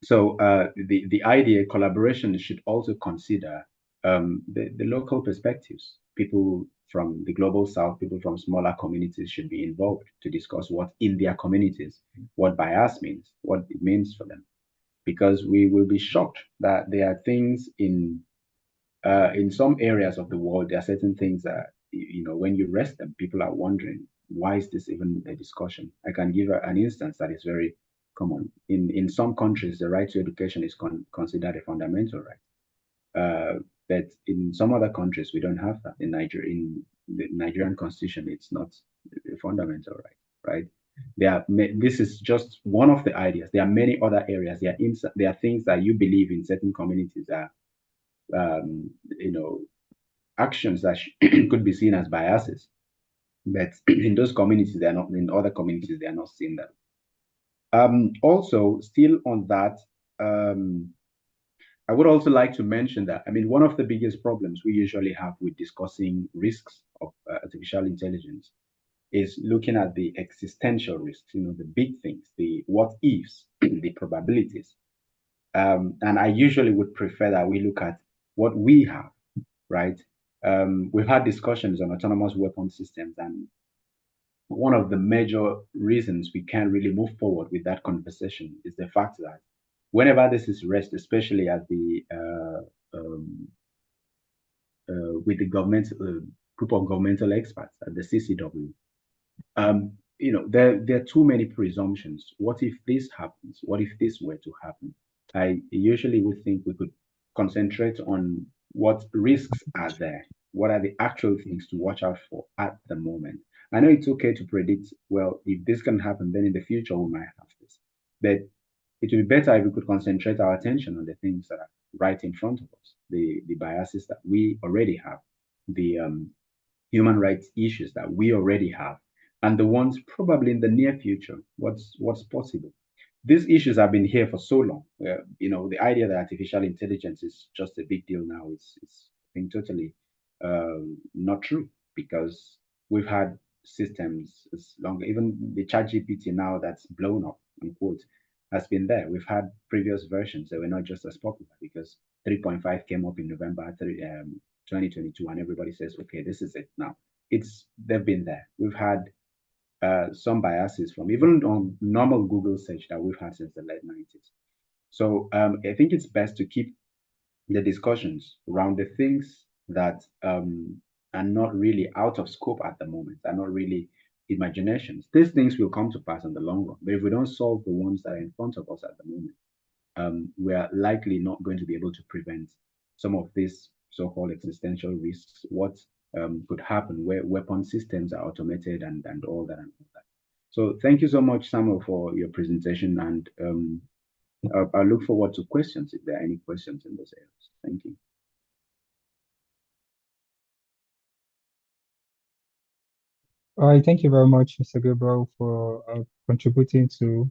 [SPEAKER 3] So the idea collaboration should also consider the local perspectives. People from the global south, people from smaller communities should be involved to discuss what in their communities, what bias means, what it means for them. Because we will be shocked that there are things in some areas of the world, there are certain things that, when you rest them, people are wondering, why is this even a discussion? I can give an instance that is very common. In some countries, the right to education is considered a fundamental right. But in some other countries, we don't have that. In Nigeria, in the Nigerian constitution, it's not a fundamental right? This is just one of the ideas. There are many other areas. There are things that you believe in certain communities that, actions that could be seen as biases. But in those communities, they are not. In other communities, they are not seen that. Also, still on that, I would also like to mention that, one of the biggest problems we usually have with discussing risks of artificial intelligence is looking at the existential risks, the big things, the what ifs, the probabilities. And I usually would prefer that we look at what we have, right? We've had discussions on autonomous weapon systems, and one of the major reasons we can't really move forward with that conversation is the fact that whenever this is raised, especially at the with the government group of governmental experts at the CCW, there are too many presumptions. What if this happens? What if this were to happen? I usually would think we could concentrate on what risks are there. What are the actual things to watch out for at the moment? I know it's okay to predict, well, if this can happen, then in the future we might have this. But it would be better if we could concentrate our attention on the things that are right in front of us, the biases that we already have, the human rights issues that we already have, and the ones probably in the near future, what's possible. These issues have been here for so long. The idea that artificial intelligence is just a big deal now is I think, totally not true, because we've had systems as long, even the ChatGPT now that's blown up, unquote, has been there. We've had previous versions that were not just as popular, because 3.5 came up in November 2022, and everybody says, okay, this is it now. They've been there. We've had some biases from even on normal Google search that we've had since the late 90s. So I think it's best to keep the discussions around the things that are not really out of scope at the moment, are not really imaginations. These things will come to pass in the long run. But if we don't solve the ones that are in front of us at the moment, we are likely not going to be able to prevent some of these so-called existential risks. What could happen where weapon systems are automated and all that and all that. So thank you so much, Samuel, for your presentation, and I look forward to questions if there are any questions in those areas. Thank you.
[SPEAKER 2] All right, thank you very much, Mr. Gabriel, for contributing to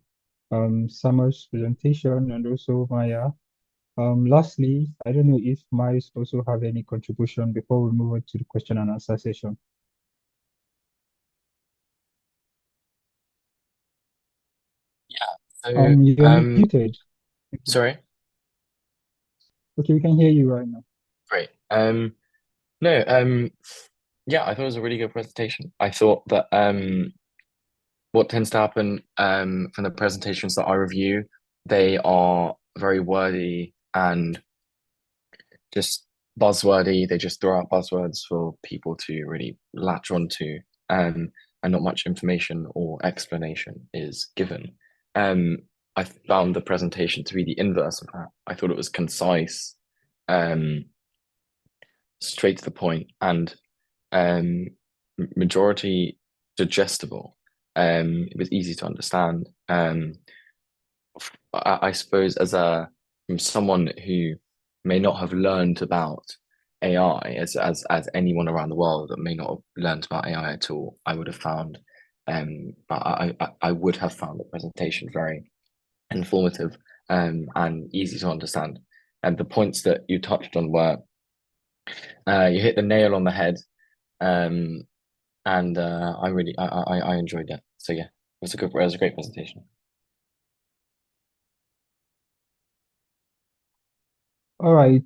[SPEAKER 2] Samuel's presentation, and also Maya. Lastly, I don't know if Miles also have any contribution before we move on to the question and answer session.
[SPEAKER 4] So,
[SPEAKER 2] You're muted.
[SPEAKER 4] sorry.
[SPEAKER 2] Okay, we can hear you right now.
[SPEAKER 4] Great. Yeah, I thought it was a really good presentation. I thought that what tends to happen from the presentations that I review, they are very wordy and just buzzwordy. They just throw out buzzwords for people to really latch onto, and not much information or explanation is given. I found the presentation to be the inverse of that. I thought it was concise, straight to the point, and majority digestible. It was easy to understand. I suppose from someone who may not have learned about AI, as anyone around the world that may not have learned about AI at all, I would have found I would have found the presentation very informative and easy to understand. And the points that you touched on were you hit the nail on the head, and I really I enjoyed it. So yeah, it was a great presentation.
[SPEAKER 2] All right,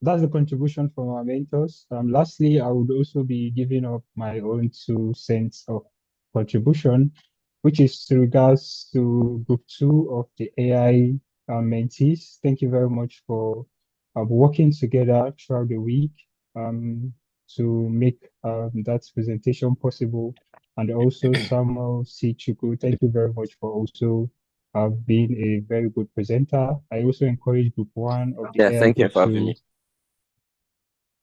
[SPEAKER 2] that's the contribution from our mentors. Lastly, I would also be giving up my own 2 cents of contribution, which is in regards to group 2 of the AI mentees. Thank you very much for working together throughout the week to make that presentation possible. And also Samuel C. Chukwu, thank you very much for also being a very good presenter. I also encourage group 1 of the AI
[SPEAKER 5] Thank you
[SPEAKER 2] group
[SPEAKER 5] for having me.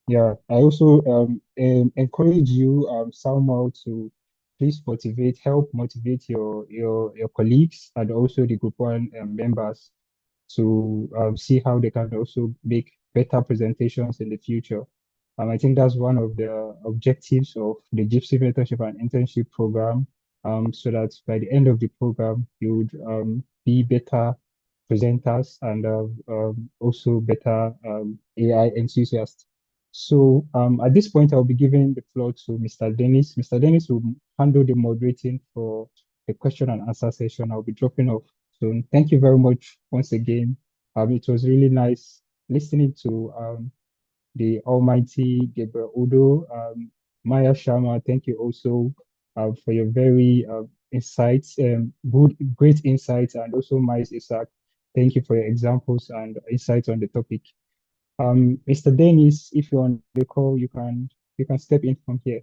[SPEAKER 2] Yeah, I also encourage you, somehow to please help motivate your colleagues and also the group one members to see how they can also make better presentations in the future. I think that's one of the objectives of the JIIPCC Mentorship and Internship program, so that by the end of the program, you would be better presenters and also better AI enthusiasts. So at this point, I'll be giving the floor to Mr. Dennis. Mr. Dennis will handle the moderating for the question and answer session. I'll be dropping off soon. Thank you very much once again. It was really nice listening to the almighty Gabriel Udo. Maya Sharma, thank you also for your very insights, great insights, and also Miles Isaac. Thank you for your examples and insights on the topic. Mr. Dennis, if you're on the call, you can step in from here.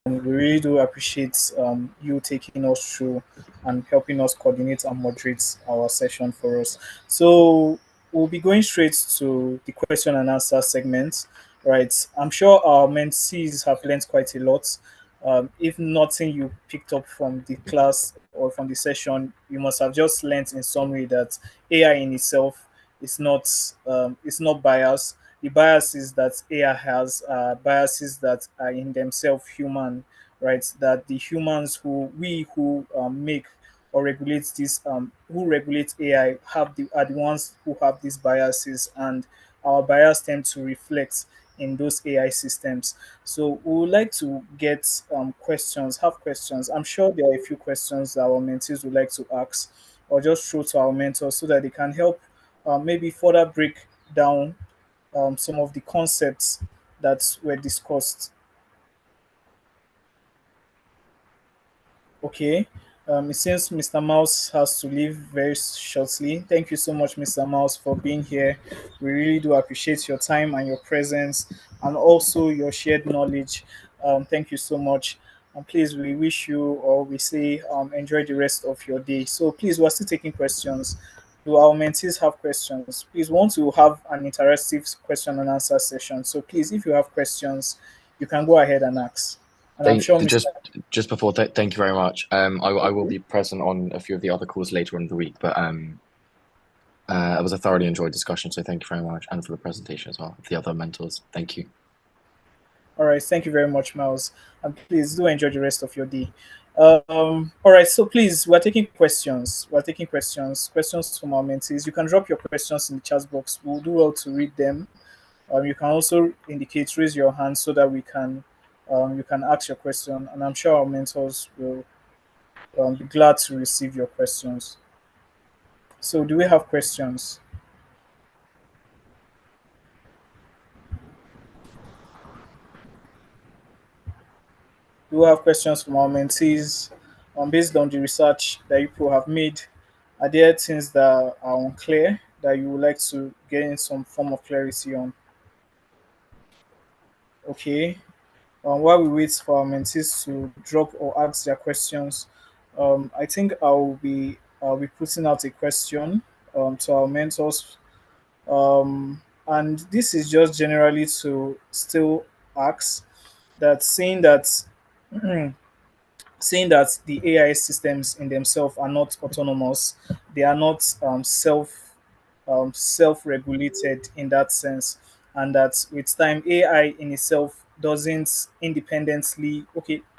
[SPEAKER 6] We really do appreciate you taking us through and helping us coordinate and moderate our session for us. So we'll be going straight to the question and answer segment, right? I'm sure our mentees have learned quite a lot. If nothing you picked up from the class or from the session, you must have just learned in summary that AI in itself is not biased. The biases that AI has are biases that are in themselves human, right? That the humans who make or regulate this who regulate AI are the ones who have these biases, and our bias tend to reflect in those AI systems. So we would like to get have questions. I'm sure there are a few questions that our mentees would like to ask or just throw to our mentors so that they can help maybe further break down some of the concepts that were discussed. Okay. It seems Mr. Mouse has to leave very shortly. Thank you so much, Mr. Mouse, for being here. We really do appreciate your time and your presence and also your shared knowledge. Thank you so much. And please, we wish you or we say enjoy the rest of your day. So please, we're still taking questions. Do our mentees have questions? Please, we want to have an interactive question and answer session. So please, if you have questions, you can go ahead and ask. And I'm sure Mr.
[SPEAKER 4] Just before, thank you very much. I will be present on a few of the other calls later in the week, but it was a thoroughly enjoyed discussion, so thank you very much, and for the presentation as well, the other mentors. Thank you.
[SPEAKER 6] All right, thank you very much, Miles, and please do enjoy the rest of your day. All right, so please, we're taking questions. We're taking questions from our mentees. You can drop your questions in the chat box. We'll do well to read them. You can also indicate, raise your hand so that you can ask your question, and I'm sure our mentors will be glad to receive your questions. So, do we have questions? Do we have questions from our mentees? Based on the research that you people have made, are there things that are unclear that you would like to gain some form of clarity on? Okay. While we wait for our mentees to drop or ask their questions, I think I'll be putting out a question to our mentors, and this is just generally to still ask that saying that the AI systems in themselves are not autonomous, they are not self-regulated in that sense, and that with time AI in itself doesn't independently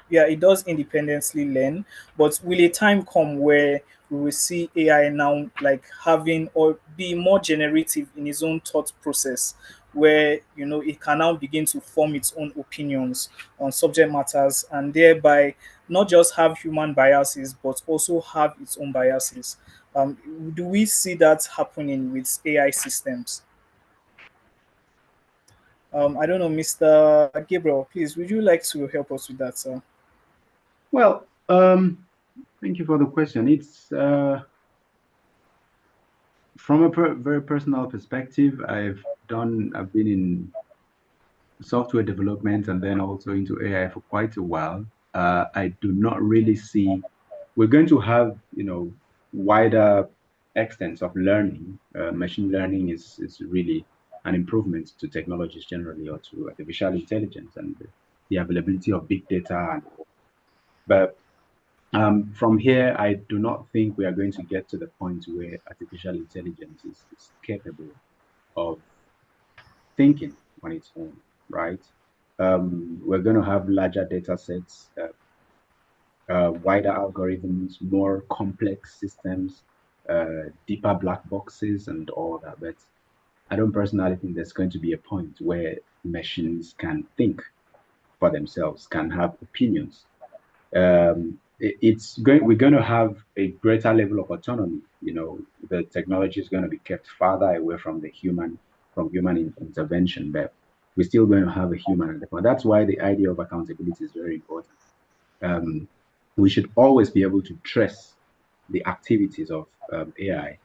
[SPEAKER 6] yeah, it does independently learn, but will a time come where we will see AI now like having or be more generative in its own thought process, where it can now begin to form its own opinions on subject matters and thereby not just have human biases but also have its own biases? Do we see that happening with AI systems? I don't know, Mr. Gabriel, please, would you like to help us with that, sir?
[SPEAKER 3] Well, thank you for the question. It's from a very personal perspective. I've been in software development and then also into AI for quite a while. I do not really see we're going to have wider extents of learning, machine learning is really an improvement to technologies generally, or to artificial intelligence and the availability of big data. But from here, I do not think we are going to get to the point where artificial intelligence is capable of thinking on its own, right? We're going to have larger data sets, wider algorithms, more complex systems, deeper black boxes, and all that. But I don't personally think there's going to be a point where machines can think for themselves, can have opinions. We're going to have a greater level of autonomy. You know, the technology is going to be kept farther away from human intervention, but we're still going to have a human at the point. That's why the idea of accountability is very important. We should always be able to trace the activities of AI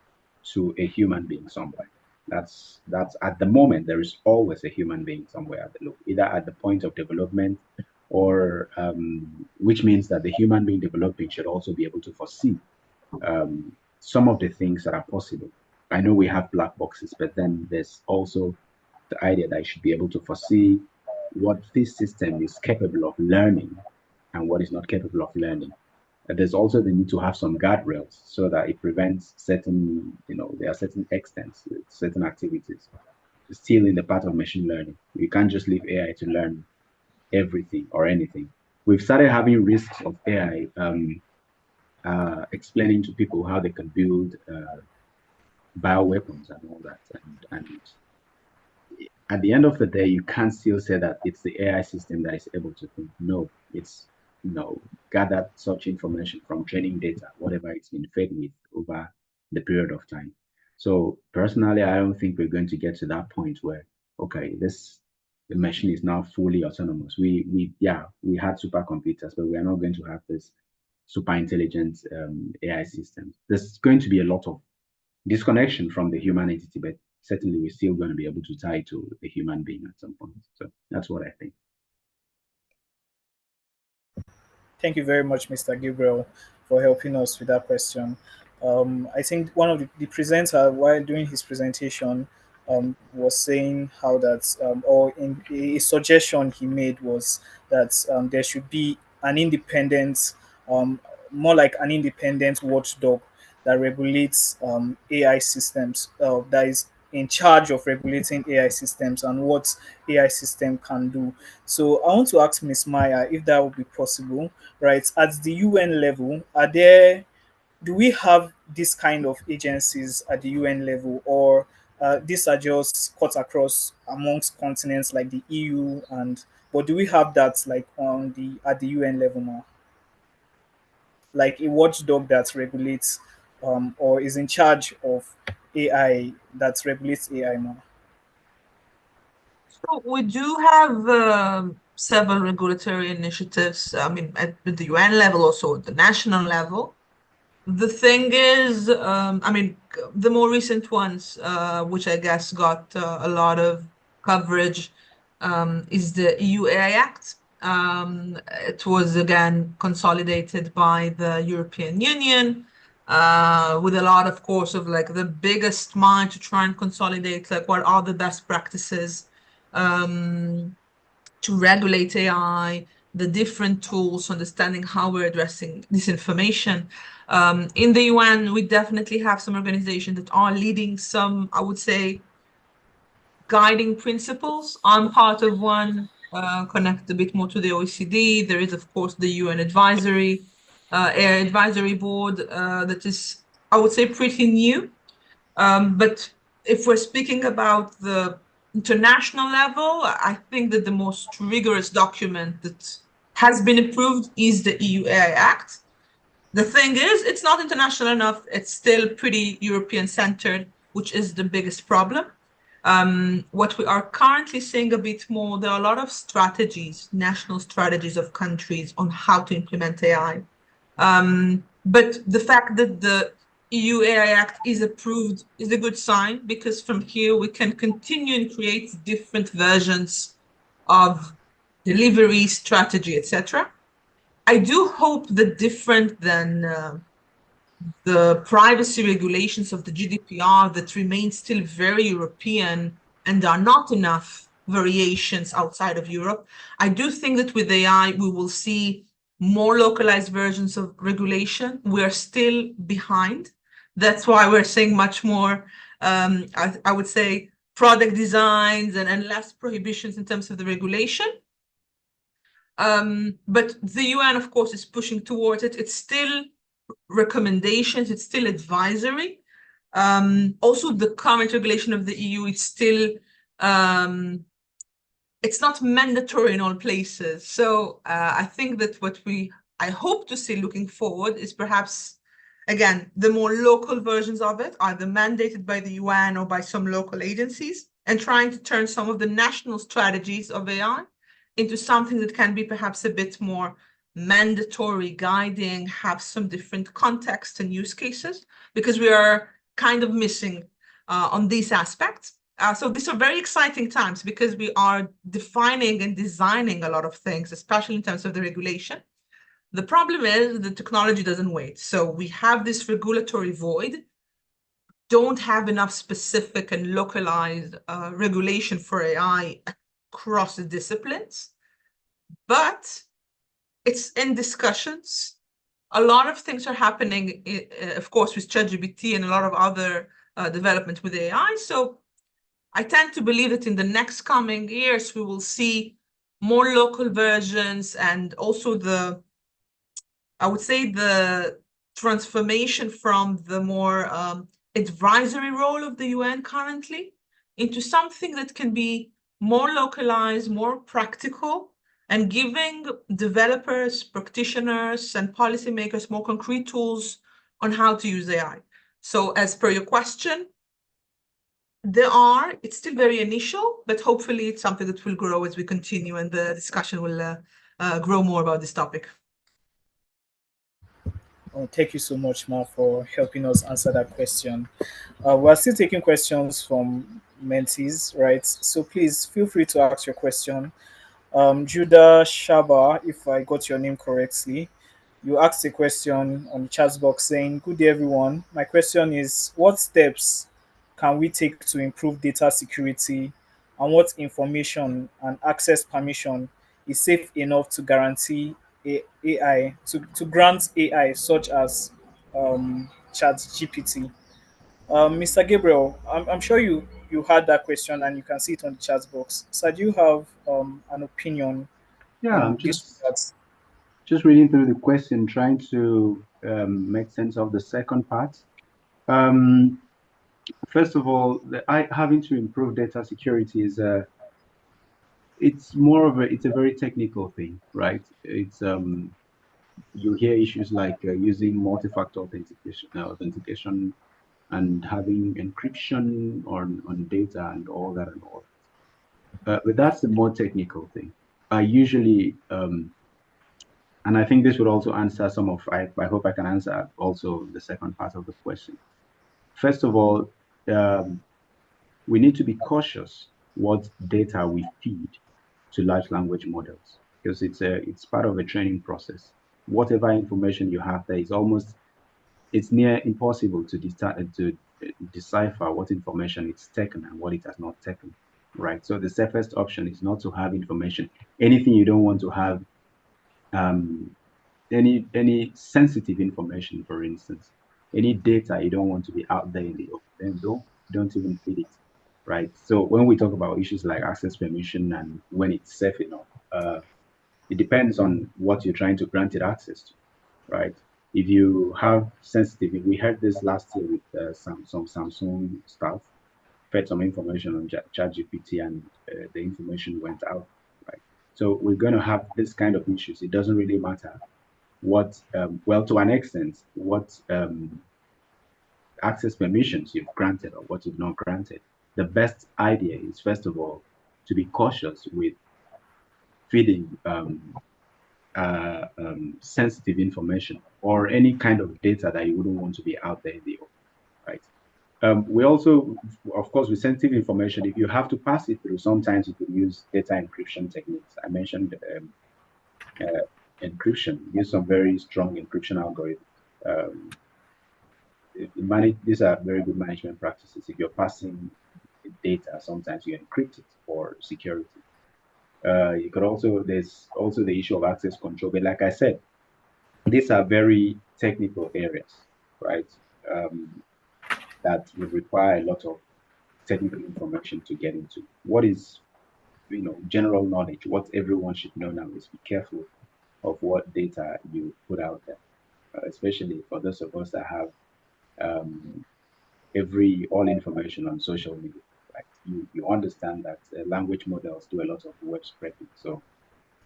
[SPEAKER 3] to a human being somewhere. That's at the moment, there is always a human being somewhere at the loop, either at the point of development, or which means that the human being developing should also be able to foresee some of the things that are possible. I know we have black boxes, but then there's also the idea that I should be able to foresee what this system is capable of learning and what is not capable of learning. And there's also the need to have some guardrails so that it prevents certain, there are certain extents, certain activities still in the part of machine learning. You can't just leave AI to learn everything or anything. We've started having risks of AI explaining to people how they can build bioweapons and all that. And at the end of the day, you can't still say that it's the AI system that is able to think. No, it's gathered such information from training data, whatever it's been fed with over the period of time. So personally, I don't think we're going to get to that point where, okay, the machine is now fully autonomous. We had supercomputers, but we are not going to have this super intelligent AI system. There's going to be a lot of disconnection from the human entity, but certainly we're still going to be able to tie to the human being at some point. So that's what I think.
[SPEAKER 6] Thank you very much, Mr. Gabriel, for helping us with that question. I think one of the presenter, while doing his presentation, was saying how that, or in a suggestion he made was that there should be an independent, more like an independent watchdog that regulates AI systems, that is in charge of regulating AI systems and what AI system can do. So I want to ask Ms. Maya if that would be possible, right? At the UN level, do we have this kind of agencies at the UN level, or these are just cut across amongst continents like the EU, but do we have that like at the UN level now? Like a watchdog that regulates or is in charge of AI, that regulates AI now?
[SPEAKER 1] So we do have several regulatory initiatives, I mean, at the UN level, also at the national level. The thing is, I mean, the more recent ones, which I guess got a lot of coverage, is the EU AI Act. It was again consolidated by the European Union, with a lot, of course, of like the biggest mind to try and consolidate like what are the best practices to regulate AI, the different tools, understanding how we're addressing disinformation. In the UN, we definitely have some organizations that are leading some, I would say, guiding principles. I'm part of one, connect a bit more to the OECD. There is, of course, the UN Advisory Board that is, I would say, pretty new. But if we're speaking about the international level, I think that the most rigorous document that has been approved is the EU AI Act. The thing is, it's not international enough. It's still pretty European centered, which is the biggest problem. What we are currently seeing a bit more, there are a lot of strategies, national strategies of countries on how to implement AI. But the fact that the EU AI Act is approved is a good sign, because from here we can continue and create different versions of delivery, strategy, etc. I do hope that different than the privacy regulations of the GDPR that remain still very European, and there are not enough variations outside of Europe. I do think that with AI, we will see more localized versions of regulation. We are still behind. That's why we're seeing much more, I would say, product designs and less prohibitions in terms of the regulation. But the UN, of course, is pushing towards it. It's still recommendations, it's still advisory. Also, the current regulation of the EU, it's still, it's not mandatory in all places. So I think that what I hope to see looking forward is perhaps, again, the more local versions of it, either mandated by the UN or by some local agencies, and trying to turn some of the national strategies of AI into something that can be perhaps a bit more mandatory, guiding, have some different context and use cases, because we are kind of missing on these aspects. So these are very exciting times because we are defining and designing a lot of things, especially in terms of the regulation. The problem is the technology doesn't wait. So we have this regulatory void, don't have enough specific and localized regulation for AI across the disciplines, but it's in discussions. A lot of things are happening, of course, with ChatGPT and a lot of other development with AI. So I tend to believe that in the next coming years, we will see more local versions, and also I would say the transformation from the more advisory role of the UN currently into something that can be more localized, more practical, and giving developers, practitioners, and policymakers more concrete tools on how to use AI. So as per your question, it's still very initial, but hopefully it's something that will grow as we continue and the discussion will grow more about this topic.
[SPEAKER 6] Thank you so much, Ma, for helping us answer that question. We're still taking questions from mentees, right? So please feel free to ask your question. Judah Shaba, if I got your name correctly, you asked a question on the chat box saying, "Good day, everyone. My question is, what steps can we take to improve data security, and what information and access permission is safe enough to guarantee AI to grant AI such as ChatGPT?" Mr. Gabriel, I'm sure you had that question and you can see it on the chat box. So do you have an opinion
[SPEAKER 3] Yeah,
[SPEAKER 6] on
[SPEAKER 3] I'm
[SPEAKER 6] this?
[SPEAKER 3] just reading through the question, trying to make sense of the second part. First of all, having to improve data security is it's a very technical thing, right? It's you hear issues like using multi-factor authentication and having encryption on data and all that and all. But that's the more technical thing. I usually and I think this would also answer some of, I hope I can answer also the second part of the question. First of all, we need to be cautious what data we feed to large language models, because it's part of a training process. Whatever information you have there it's near impossible to decipher what information it's taken and what it has not taken, right? So the safest option is not to have information, anything you don't want to have, any sensitive information, for instance, any data you don't want to be out there in the open, then don't even feed it, right? So when we talk about issues like access permission and when it's safe enough, it depends on what you're trying to grant it access to, right? If you have sensitive, we heard this last year with some Samsung staff fed some information on ChatGPT and the information went out, right? So we're going to have this kind of issues. It doesn't really matter what, well, to an extent, what access permissions you've granted or what you've not granted. The best idea is, first of all, to be cautious with feeding sensitive information or any kind of data that you wouldn't want to be out there in the open, right? We also, of course, with sensitive information, if you have to pass it through, sometimes you could use data encryption techniques. I mentioned encryption, use some very strong encryption algorithms. these are very good management practices. If you're passing data, sometimes you encrypt it for security. You could also, there's also the issue of access control. But like I said, these are very technical areas, right? That would require a lot of technical information to get into. What is, general knowledge? What everyone should know now is be careful of what data you put out there, especially for those of us that have um, all information on social media. Right? You understand that language models do a lot of web scraping, so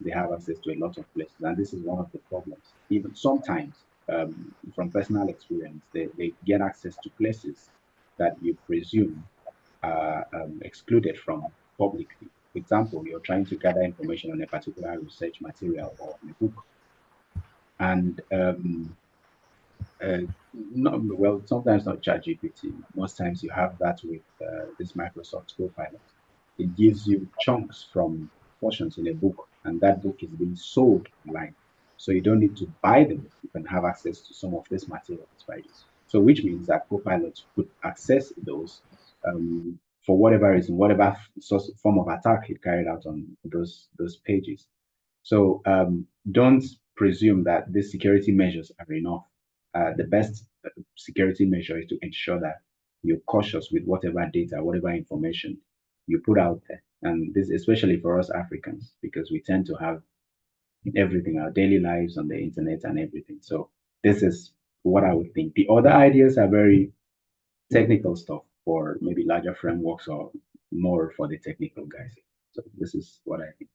[SPEAKER 3] they have access to a lot of places, and this is one of the problems. Even sometimes, from personal experience, they get access to places that you presume are excluded from public view. For example, you're trying to gather information on a particular research material or on a book, and uh, not well, sometimes not ChatGPT. Most times you have that with this Microsoft Copilot. It gives you chunks from portions in a book, and that book is being sold online. So you don't need to buy the book. You can have access to some of this materials by this. So which means that Copilot could access those for whatever reason, whatever source form of attack it carried out on those pages. So don't presume that these security measures are enough. The best security measure is to ensure that you're cautious with whatever data, whatever information you put out there. And this, especially for us Africans, because we tend to have everything, our daily lives on the internet and everything. So this is what I would think. The other ideas are very technical stuff for maybe larger frameworks or more for the technical guys. So this is what I think.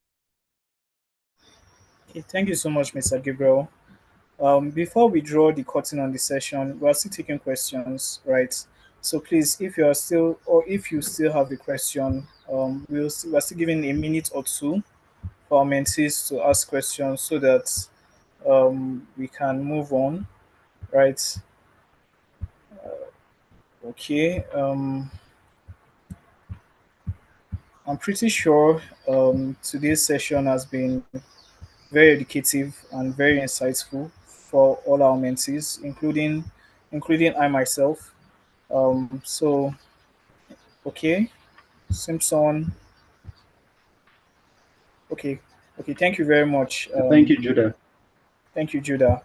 [SPEAKER 6] Okay, thank you so much, Mr. Gabriel. Before we draw the curtain on the session, we are still taking questions, right? So please, if you are still, or if you still have a question, we're still giving a minute or two for our mentees to ask questions so that we can move on, right? Okay. I'm pretty sure today's session has been very educative and very insightful for all our mentees, including I myself. So okay, Simpson. Okay, okay. Thank you very much.
[SPEAKER 3] Thank you, Judah.
[SPEAKER 6] Thank you, Judah.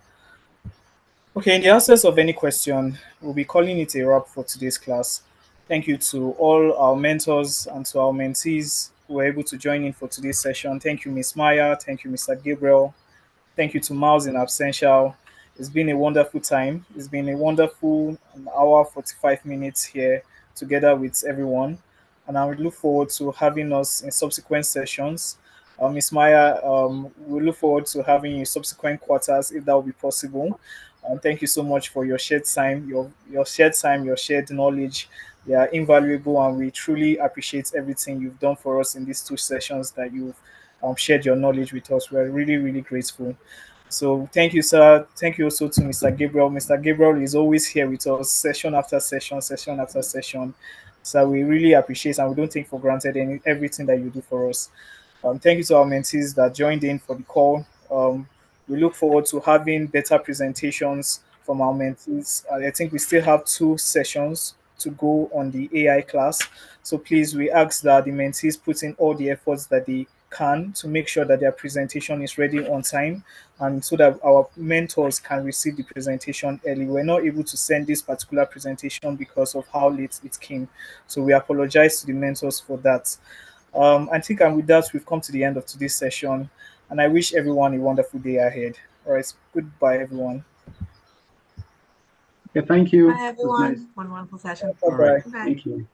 [SPEAKER 6] Okay, in the absence of any question, we'll be calling it a wrap for today's class. Thank you to all our mentors and to our mentees who were able to join in for today's session. Thank you, Miss Maya. Thank you, Mr. Gabriel. Thank you to Miles in absentia. It's been a wonderful time. It's been a wonderful an hour, 45 minutes here together with everyone. And I would look forward to having us in subsequent sessions. Ms. Maya, we look forward to having you in subsequent quarters if that will be possible. Thank you so much for your shared time, your shared knowledge. They are invaluable, and we truly appreciate everything you've done for us in these two sessions that you've shared your knowledge with us. We're really, really grateful. So thank you, sir. Thank you also to Mr. Gabriel. Mr. Gabriel is always here with us, session after session, session after session. So we really appreciate and we don't take for granted everything that you do for us. Thank you to our mentees that joined in for the call. We look forward to having better presentations from our mentees. I think we still have two sessions to go on the AI class. So please, we ask that the mentees put in all the efforts that they can to make sure that their presentation is ready on time and so that our mentors can receive the presentation early. We're not able to send this particular presentation because of how late it came. So we apologize to the mentors for that. I think and with that, we've come to the end of today's session, and I wish everyone a wonderful day ahead. All right, goodbye, everyone.
[SPEAKER 3] Yeah, thank you.
[SPEAKER 1] Bye,
[SPEAKER 3] It was nice.
[SPEAKER 1] everyone. One wonderful session.
[SPEAKER 3] All right.
[SPEAKER 6] Bye-bye.
[SPEAKER 1] Bye.
[SPEAKER 3] Thank you.